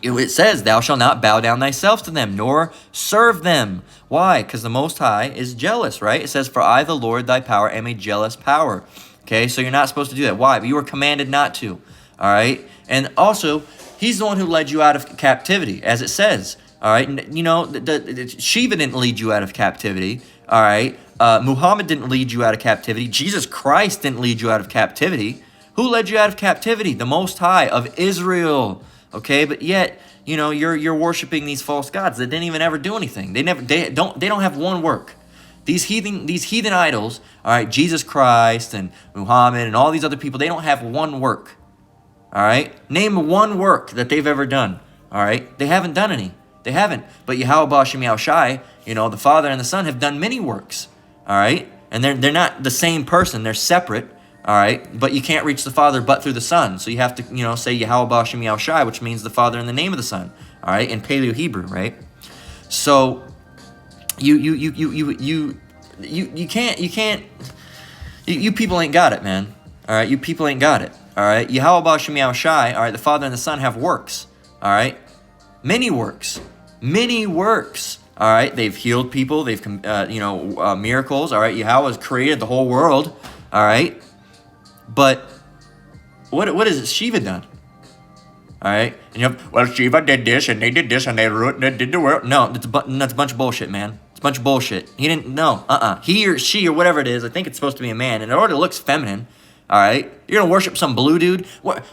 it says, thou shalt not bow down thyself to them, nor serve them. Why? Because the Most High is jealous, right? It says, for I, the Lord thy power, am a jealous power. Okay, so you're not supposed to do that. Why? But you were commanded not to. All right? And also, he's the one who led you out of captivity, as it says. All right? You know, Shiva didn't lead you out of captivity. All right? Muhammad didn't lead you out of captivity. Jesus Christ didn't lead you out of captivity. Who led you out of captivity? The Most High of Israel. Okay? But yet, you know, you're worshiping these false gods that didn't even ever do anything. They don't have one work. These heathen idols, all right, Jesus Christ and Muhammad and all these other people, they don't have one work. All right? Name one work that they've ever done. All right? They haven't done any. They haven't. But Yahweh Bashem Yahushai, you know, the Father and the Son have done many works. All right? And they're not the same person. They're separate. All right? But you can't reach the Father but through the Son. So you have to, you know, say Yahweh Bashem Yahushai, which means the Father in the name of the Son. All right? In Paleo Hebrew, right? So you people ain't got it, man. All right? You people ain't got it. All right? Yahweh Bashem Yahushai, all right, the Father and the Son have works. All right? Many works. Many works. All right? They've healed people. They've, miracles. All right? Yahweh has created the whole world. All right? But what has Shiva done? All right? And you have, well, Shiva did this, and they did this, and they did the world. No, that's a bunch of bullshit, man. It's a bunch of bullshit. He didn't, no, He or she or whatever it is, I think it's supposed to be a man, and it already looks feminine. All right? You're going to worship some blue dude?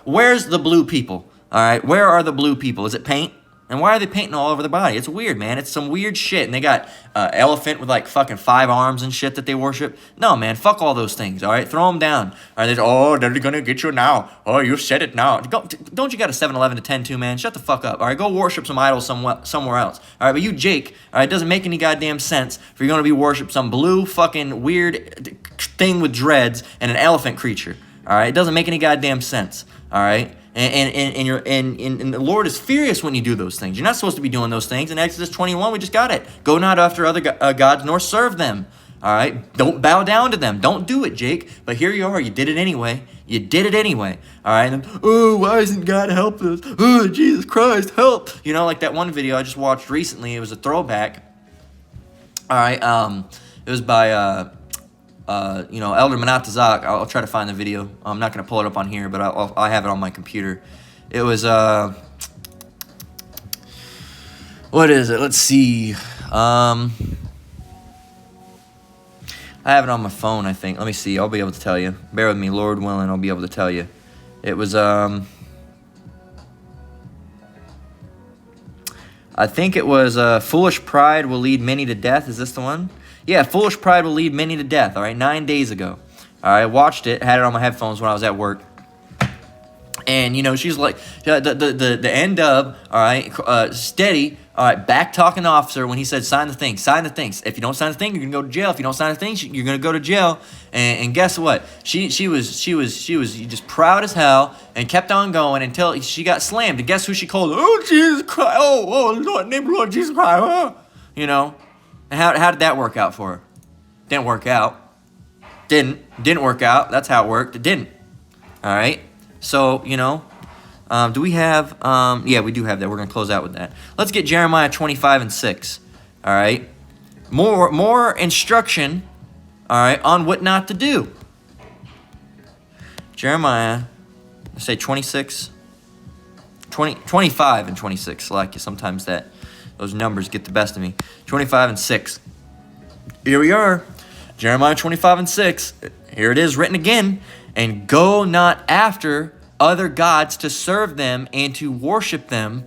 Where's the blue people? All right? Where are the blue people? Is it paint? And why are they painting all over their body? It's weird, man. It's some weird shit. And they got elephant with like fucking 5 arms and shit that they worship. No, man. Fuck all those things, all right? Throw them down. All right? Oh, they're going to get you now. Oh, you said it now. Don't you got a 7-Eleven to tend to, man? Shut the fuck up, all right? Go worship some idols somewhere else. All right? But you, Jake, all right, it doesn't make any goddamn sense for you going to be worship some blue fucking weird thing with dreads and an elephant creature. All right? It doesn't make any goddamn sense. All right? And the Lord is furious when you do those things. You're not supposed to be doing those things. In Exodus 21, we just got it. Go not after other gods, nor serve them. All right? Don't bow down to them. Don't do it, Jake. But here you are. You did it anyway. You did it anyway. All right? And then, oh, why isn't God helping us? Oh, Jesus Christ, help. You know, like that one video I just watched recently. It was a throwback. All right? It was by... Elder Manatazak. I'll try to find the video. I'm not going to pull it up on here, but I have it on my computer. It was, what is it? Let's see. I have it on my phone, I think. Let me see. I'll be able to tell you. Bear with me. Lord willing, I'll be able to tell you. It was, I think it was, foolish pride will lead many to death. Is this the one? Yeah, foolish pride will lead many to death, all right, 9 days ago. All right, I watched it, had it on my headphones when I was at work. And, you know, she's like, the end of, all right, steady, all right, back talking the officer when he said, sign the thing. If you don't sign the thing, you're going to go to jail. If you don't sign the thing, you're going to go to jail. And guess what? She was just proud as hell and kept on going until she got slammed. And guess who she called? Oh, Jesus Christ. Oh, Lord, name of Lord Jesus Christ. Oh. You know. And how did that work out for her? Didn't work out. Didn't work out. That's how it worked. It didn't. All right. So, you know, do we have, yeah, we do have that. We're going to close out with that. Let's get Jeremiah 25:6. All right. More instruction, all right, on what not to do. Jeremiah, let's say 25 and 26. Like sometimes those numbers get the best of me. 25:6. Here we are. Jeremiah 25:6. Here it is written again. And go not after other gods to serve them and to worship them,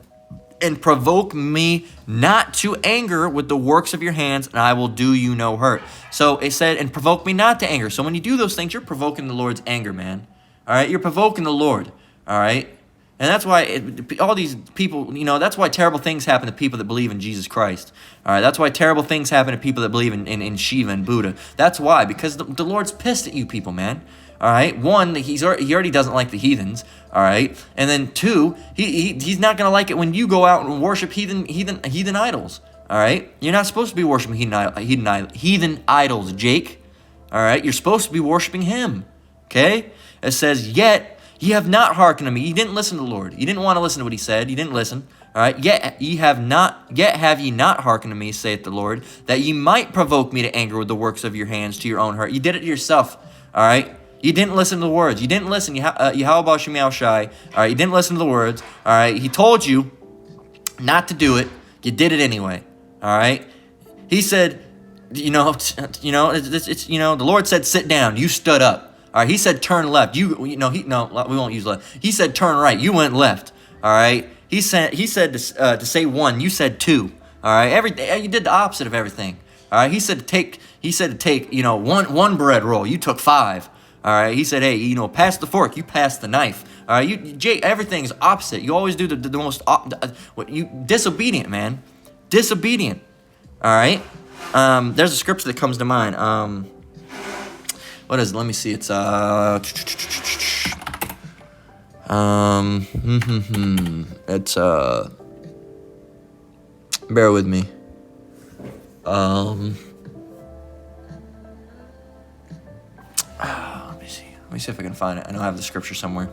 and provoke me not to anger with the works of your hands, and I will do you no hurt. So it said, and provoke me not to anger. So when you do those things, you're provoking the Lord's anger, man. All right? You're provoking the Lord. All right? And that's why all these people, that's why terrible things happen to people that believe in Jesus Christ. All right, that's why terrible things happen to people that believe in Shiva and Buddha. That's why, because the Lord's pissed at you people, man. All right, one, he already doesn't like the heathens. All right, and then two, he's not gonna like it when you go out and worship heathen idols. All right, you're not supposed to be worshiping heathen idols, Jake. All right, you're supposed to be worshiping Him. Okay, it says yet. Ye have not hearkened to me. You didn't listen to the Lord. You didn't want to listen to what He said. You didn't listen. All right. Yet have ye not hearkened to me, saith the Lord, that ye might provoke me to anger with the works of your hands to your own hurt. You did it yourself. All right. You didn't listen to the words. You didn't listen. Yahweh Shemiao Shai. All right. You didn't listen to the words. All right. He told you not to do it. You did it anyway. All right. He said, the Lord said, sit down. You stood up. All right, He said turn left. We won't use left. He said turn right. You went left. All right. He said to say one. You said two. All right. You did the opposite of everything. All right. He said to take. One bread roll. You took 5. All right. He said, hey, pass the fork. You pass the knife. All right. Jake, everything's opposite. You always do the most. Disobedient, man. Disobedient. All right. There's a scripture that comes to mind. What is it? Let me see. It's it's bear with me. Let me see. Let me see if I can find it. I know I have the scripture somewhere.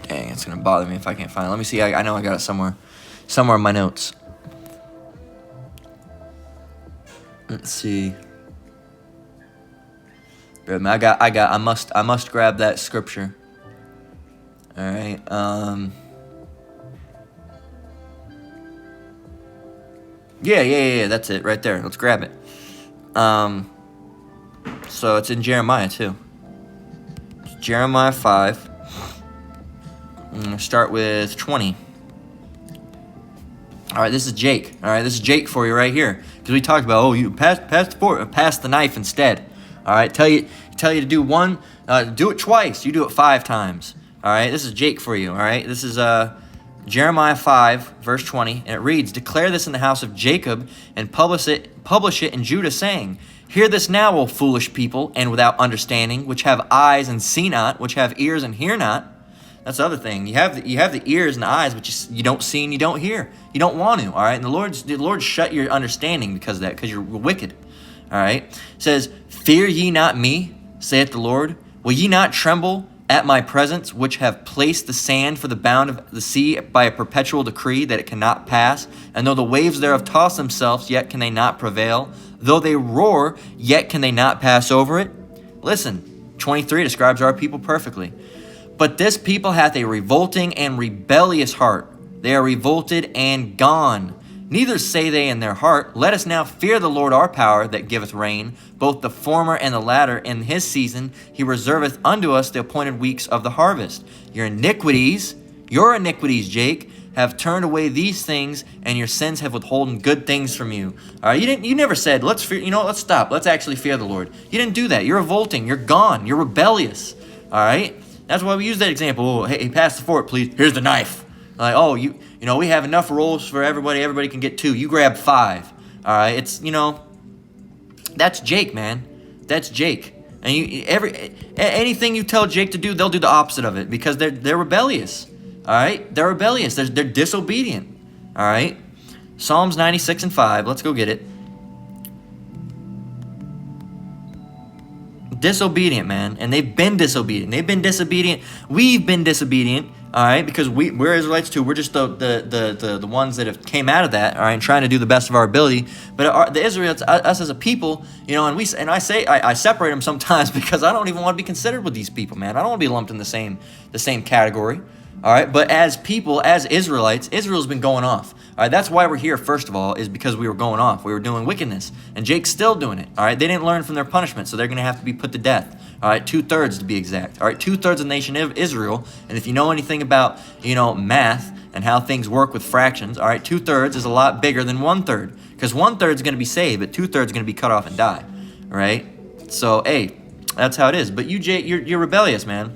Dang, it's gonna bother me if I can't find it. Let me see. I know I got it somewhere in my notes. Let's see. I must grab that scripture. All right. Yeah. That's it right there. Let's grab it. So it's in Jeremiah too. It's Jeremiah 5. I'm going to start with 20. All right, this is Jake. All right, this is Jake for you right here. Because we talked about, you pass the knife instead. All right, tell you to do one, do it twice. You do it 5 times. All right, this is Jake for you. All right, this is Jeremiah 5, verse 20. And it reads, declare this in the house of Jacob and publish it in Judah, saying, hear this now, O foolish people, and without understanding, which have eyes and see not, which have ears and hear not. That's the other thing. You have the ears and the eyes, but you don't see and you don't hear. You don't want to. All right. And the Lord shut your understanding because of that, because you're wicked. All right. It says, fear ye not me, saith the Lord. Will ye not tremble at my presence, which have placed the sand for the bound of the sea by a perpetual decree that it cannot pass? And though the waves thereof toss themselves, yet can they not prevail. Though they roar, yet can they not pass over it. Listen, 23 describes our people perfectly. But this people hath a revolting and rebellious heart. They are revolted and gone. Neither say they in their heart, let us now fear the Lord our power that giveth rain, both the former and the latter. In his season he reserveth unto us the appointed weeks of the harvest. Your iniquities, Jake, have turned away these things, and your sins have withholden good things from you. All right, you never said, let's fear, let's stop. Let's actually fear the Lord. You didn't do that. You're revolting. You're gone. You're rebellious. All right. That's why we use that example. Oh, hey, pass the fork, please. Here's the knife. Like, oh, we have enough rolls for everybody. Everybody can get 2. You grab 5. All right, it's that's Jake, man. That's Jake. And anything you tell Jake to do, they'll do the opposite of it because they're rebellious. All right, they're rebellious. They're disobedient. All right, Psalms 96 and 5. Let's go get it. Disobedient, man, and they've been disobedient. We've been disobedient. All right, because we're Israelites too. We're just the ones that have came out of that. All right, and trying to do the best of our ability. But the Israelites, us as a people, I separate them sometimes because I don't even want to be considered with these people, man. I don't want to be lumped in the same category. All right, but as people, as Israelites, Israel's been going off. All right, that's why we're here, first of all, is because we were going off. We were doing wickedness, and Jake's still doing it. All right, they didn't learn from their punishment, so they're going to have to be put to death. All right, 2/3 to be exact. All right, 2/3 of the nation of Israel, and if you know anything about, math and how things work with fractions, all right, 2/3 is a lot bigger than 1/3, because 1/3 is going to be saved, but 2/3 is going to be cut off and die. All right, so hey, that's how it is. But you, Jake, you're rebellious, man.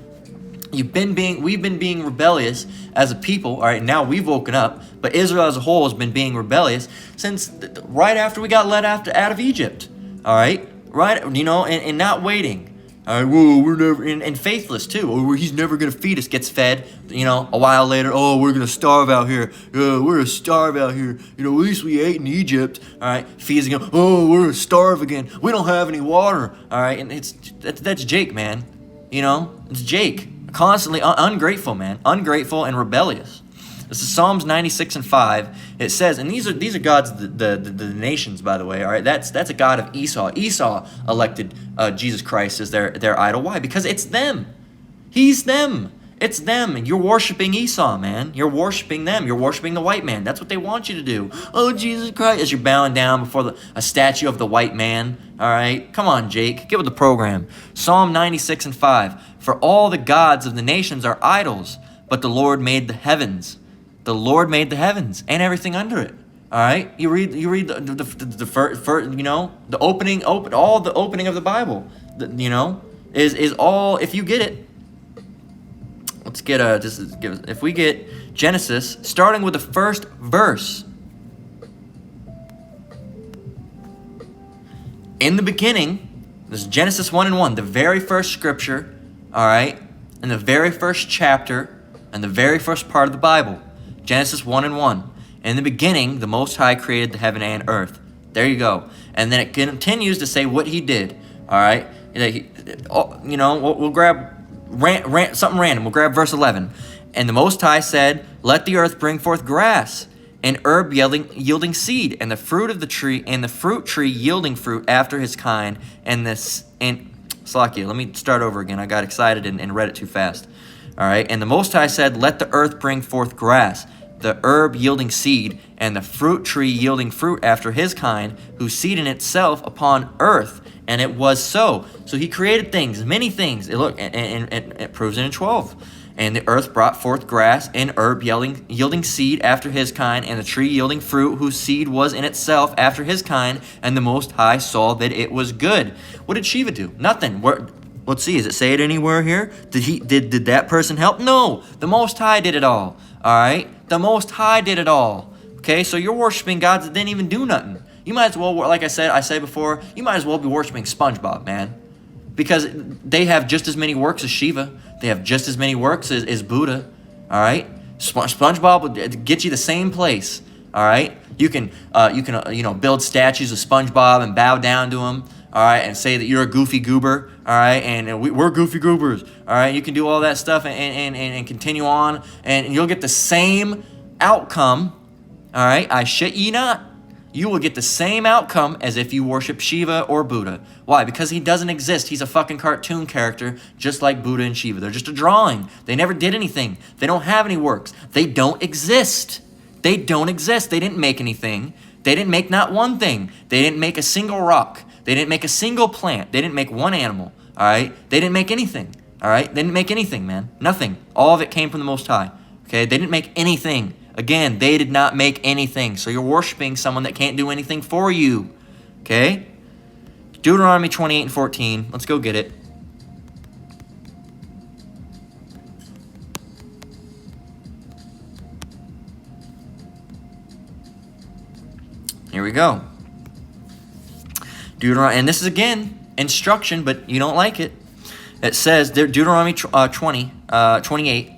We've been being rebellious as a people, all right, now we've woken up, but Israel as a whole has been being rebellious since right after we got out of Egypt, all right, and not waiting. All right, whoa, we're never, and faithless too. Oh, he's never going to feed us, gets fed, a while later, oh, we're going to starve out here. We're going to starve out here. At least we ate in Egypt. All right, feeds again. Oh, we're going to starve again. We don't have any water. All right, and that's Jake, man. It's Jake. Constantly ungrateful, man. Ungrateful and rebellious. This is Psalms 96:5. It says, and these are God's the nations, by the way. All right, that's a God of Esau. Esau elected Jesus Christ as their idol. Why? Because it's them. He's them. It's them. And you're worshiping Esau, man. You're worshiping them. You're worshiping the white man. That's what they want you to do. Oh, Jesus Christ, as you're bowing down before a statue of the white man. All right, come on, Jake, get with the program. Psalm 96:5. For all the gods of the nations are idols, but the Lord made the heavens. The Lord made the heavens and everything under it. All right, you read the opening of the Bible. Is all, if you get it. Let's get if we get Genesis, starting with the first verse. In the beginning, this is Genesis 1:1, the very first scripture, all right, in the very first chapter, and the very first part of the Bible. Genesis 1:1. In the beginning, the Most High created the heaven and earth. There you go. And then it continues to say what he did, all right? We'll grab something random. We'll grab verse 11. And the Most High said, let the earth bring forth grass, and herb yielding seed, and the fruit of the tree, and the fruit tree yielding fruit after his kind, Slakia, let me start over again. I got excited and read it too fast. All right, and the Most High said, let the earth bring forth grass, the herb yielding seed, and the fruit tree yielding fruit after his kind, whose seed in itself upon earth. And it was so. So he created things, many things. Look, and it proves it in 12. And the earth brought forth grass and herb yielding seed after his kind, and the tree yielding fruit whose seed was in itself after his kind. And the Most High saw that it was good. What did Shiva do? Nothing. Let's see. Does it say it anywhere here? Did that person help? No. The Most High did it all. All right. The Most High did it all. Okay. So you're worshiping gods that didn't even do nothing. You might as well, like I said before, you might as well be worshiping SpongeBob, man, because they have just as many works as Shiva. They have just as many works as Buddha. All right. SpongeBob will get you the same place. All right. You can build statues of SpongeBob and bow down to him. All right, and say that you're a goofy goober, all right, and we're goofy goobers, all right. You can do all that stuff and continue on, and you'll get the same outcome, all right. I shit ye not. You will get the same outcome as if you worship Shiva or Buddha. Why? Because he doesn't exist. He's a fucking cartoon character, just like Buddha and Shiva. They're just a drawing. They never did anything. They don't have any works. They don't exist. They don't exist. They didn't make anything. They didn't make not one thing. They didn't make a single rock. They didn't make a single plant. They didn't make one animal, all right? They didn't make anything, all right? They didn't make anything, man. Nothing. All of it came from the Most High, okay? They didn't make anything. Again, they did not make anything. So you're worshiping someone that can't do anything for you, okay? Deuteronomy 28:14. Let's go get it. Here we go. Deuteronomy, and this is again instruction, but you don't like it. It says Deuteronomy 28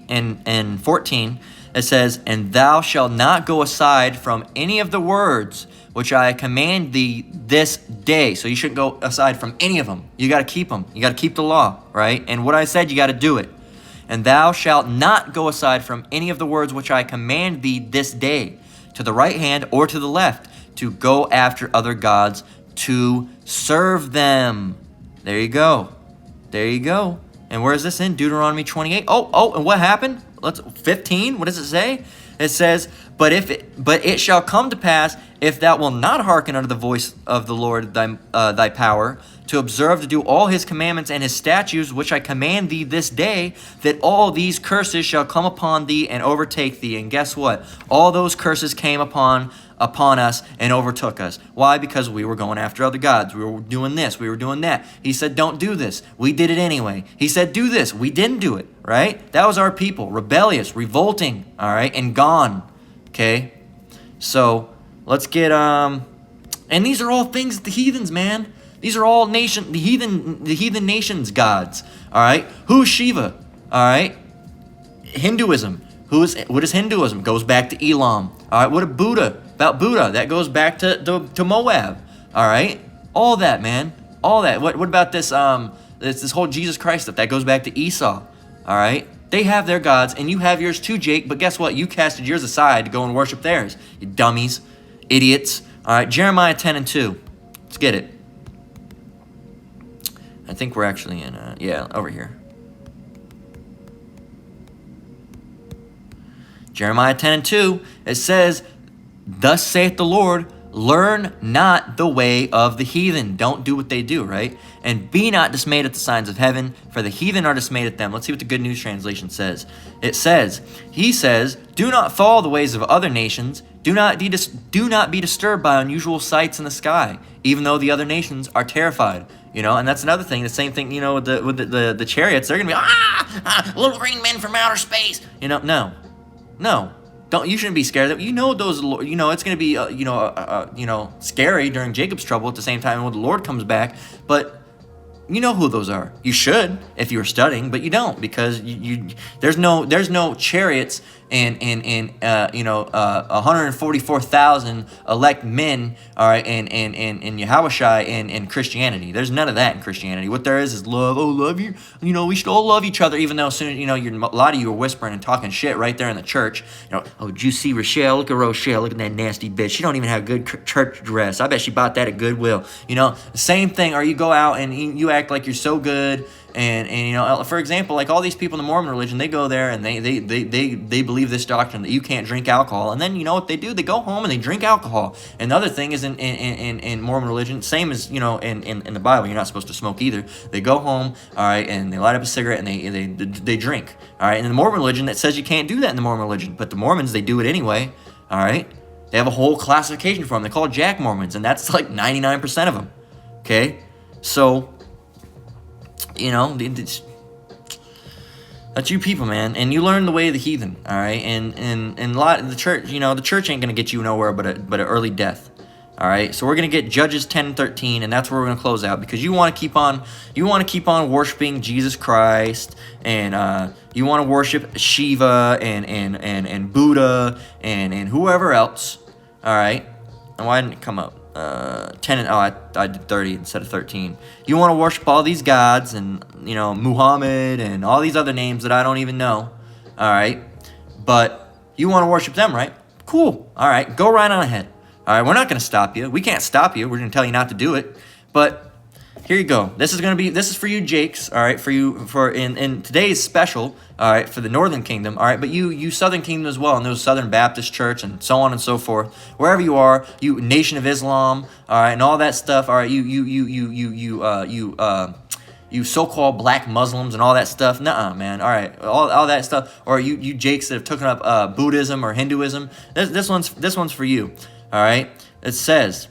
and 14. It says, and thou shalt not go aside from any of the words which I command thee this day. So you shouldn't go aside from any of them. You got to keep them. You got to keep the law, right? And what I said, you got to do it. And thou shalt not go aside from any of the words which I command thee this day, to the right hand or to the left, to go after other gods, to serve them. There you go. There you go. And where is this in? Deuteronomy 28. Oh, and what happened? let's 15. What does it say? It says, but it shall come to pass, if thou wilt not hearken unto the voice of the Lord thy power, to observe to do all his commandments and his statutes, which I command thee this day, that all these curses shall come upon thee and overtake thee. And guess what? All those curses came upon us and overtook us. Why? Because we were going after other gods. We were doing this. We were doing that. He said, don't do this. We did it anyway. He said, do this. We didn't do it, right? That was our people. Rebellious, revolting, all right, and gone, okay? So let's get, and these are all things that the heathens, man. These are all the heathen nations' gods, all right? Who's Shiva, all right? Hinduism. What is Hinduism? Goes back to Elam. All right, what about Buddha? That goes back to Moab. All right, all that, man, all that. What about this this whole Jesus Christ stuff? That goes back to Esau. All right, they have their gods, and you have yours too, Jake. But guess what? You casted yours aside to go and worship theirs. You dummies, idiots. All right, Jeremiah 10:2. Let's get it. I think we're actually in over here. Jeremiah 10:2, it says, thus saith the Lord, learn not the way of the heathen. Don't do what they do, right? And be not dismayed at the signs of heaven, for the heathen are dismayed at them. Let's see what the Good News Translation says. It says, he says, do not follow the ways of other nations. Do not be disturbed by unusual sights in the sky, even though the other nations are terrified. You know, and that's another thing. The same thing, you know, with the chariots. They're gonna be little green men from outer space. You know, no, don't. You shouldn't be scared of them. You know those. You know it's going to be scary during Jacob's trouble. At the same time when the Lord comes back, but you know who those are. You should if you were studying, but you don't, because there's no chariots and 144,000 elect men, all right, in Yahushua in Christianity. There's none of that in Christianity. What there is love. Oh, love you. You know, we should all love each other, even though soon, you know, a lot of you are whispering and talking shit right there in the church. You know, oh, did you see Rochelle? Look at Rochelle. Look at that nasty bitch. She don't even have a good church dress. I bet she bought that at Goodwill. You know, same thing. Or you go out and you act like you're so good. And you know, for example, like all these people in the Mormon religion, they go there and they believe this doctrine that you can't drink alcohol, and then you know what they do? They go home and they drink alcohol. And the other thing is in Mormon religion, same as you know in the Bible, you're not supposed to smoke either. They go home, all right, and they light up a cigarette and they drink, all right. And in the Mormon religion, that says you can't do that in the Mormon religion, but the Mormons, they do it anyway, all right. They have a whole classification for them. They call it Jack Mormons, and that's like 99% of them. Okay, so. You know, that's you people, man, and you learn the way of the heathen, all right. And a lot of the church, you know, the church ain't gonna get you nowhere but an early death, all right. So we're gonna get Judges 10:13, and that's where we're gonna close out, because you want to keep on worshiping Jesus Christ, and you want to worship Shiva and Buddha and whoever else, all right. And why didn't it come up? 10 and I did 30 instead of 13. You want to worship all these gods and, you know, Muhammad and all these other names that I don't even know, all right, but you want to worship them, right? Cool. All right, go right on ahead. All right, we're not going to stop you. We can't stop you. We're going to tell you not to do it, but here you go. This is for you, Jakes, all right, in today's special, all right, for the Northern Kingdom, all right, but you Southern Kingdom as well, and those Southern Baptist Church and so on and so forth, wherever you are, you Nation of Islam, all right, and all that stuff, all right, you so-called black Muslims and all that stuff, nuh-uh, man, all right, all that stuff, or you Jakes that have taken up Buddhism or Hinduism, this one's for you, all right. It says,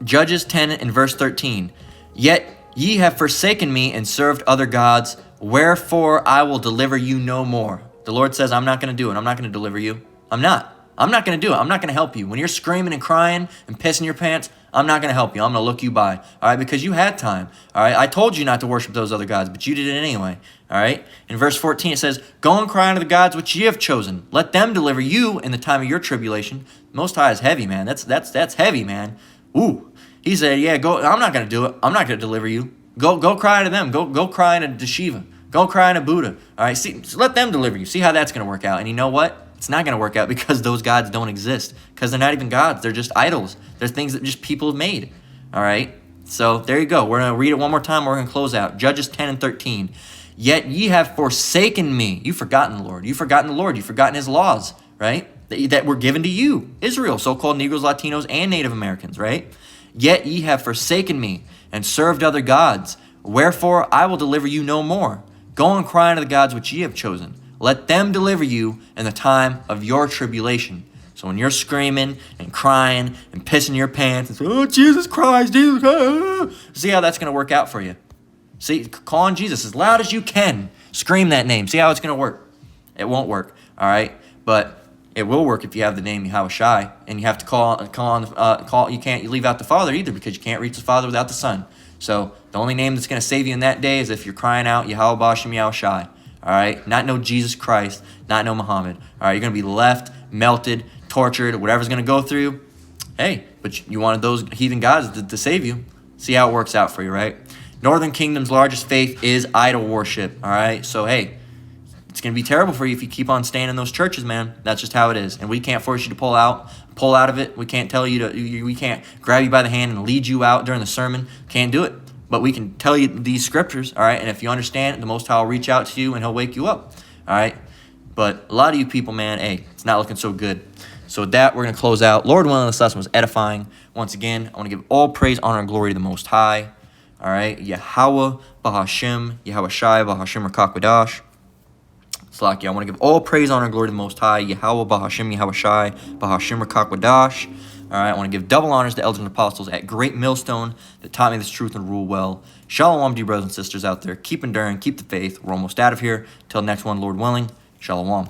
Judges 10 and verse 13, yet ye have forsaken me and served other gods, wherefore I will deliver you no more. The Lord says, I'm not going to do it. I'm not going to deliver you. I'm not going to do it. I'm not going to help you. When you're screaming and crying and pissing your pants, I'm not going to help you. I'm going to look you by, all right, because you had time, all right. I told you not to worship those other gods, but you did it anyway, all right. In verse 14, it says, go and cry unto the gods which ye have chosen. Let them deliver you in the time of your tribulation. Most High is heavy, man. That's heavy, man. Ooh, he said, yeah, go. I'm not going to do it. I'm not going to deliver you. Go cry to them. Go cry to Shiva. Go cry to Buddha. All right, see, let them deliver you. See how that's going to work out. And you know what? It's not going to work out, because those gods don't exist, because they're not even gods. They're just idols. They're things that just people have made. All right, so there you go. We're going to read it one more time. We're going to close out. Judges 10 and 13. Yet ye have forsaken me. You've forgotten the Lord. You've forgotten the Lord. You've forgotten his laws, right? That were given to you, Israel, so-called Negroes, Latinos, and Native Americans, right? Yet ye have forsaken me and served other gods. Wherefore I will deliver you no more. Go and cry unto the gods which ye have chosen. Let them deliver you in the time of your tribulation. So when you're screaming and crying and pissing your pants and saying, oh, Jesus Christ, Jesus Christ, see how that's going to work out for you. See, call on Jesus as loud as you can. Scream that name. See how it's going to work. It won't work, all right? But it will work if you have the name Yahweh Shai, and you have to call. You can't leave out the Father either, because you can't reach the Father without the Son. So the only name that's going to save you in that day is if you're crying out Yahweh Bashem Yahweh Shai. All right, not no Jesus Christ, not no Muhammad. All right, you're going to be left, melted, tortured, whatever's going to go through. Hey, but you wanted those heathen gods to save you. See how it works out for you, right? Northern Kingdom's largest faith is idol worship, all right? So, hey, it's going to be terrible for you if you keep on staying in those churches, man. That's just how it is. And we can't force you to pull out of it. We can't tell you we can't grab you by the hand and lead you out during the sermon. Can't do it. But we can tell you these scriptures, all right? And if you understand, the Most High will reach out to you and he'll wake you up, all right? But a lot of you people, man, hey, it's not looking so good. So with that, we're going to close out. Lord willing, this lesson was edifying. Once again, I want to give all praise, honor, and glory to the Most High. All right, Yahweh, Bahashim, Yahweh Shai, Bahashim, Rakakwadash. Slaki, I want to give all praise, honor, and glory to the Most High. Yahweh, Bahashim, Yahweh Shai, Bahashim, Rakakwadash. All right, I want to give double honors to elders and apostles at Great Millstone that taught me this truth and rule well. Shalom to you brothers and sisters out there. Keep enduring, keep the faith. We're almost out of here. Till next one, Lord willing. Shalom.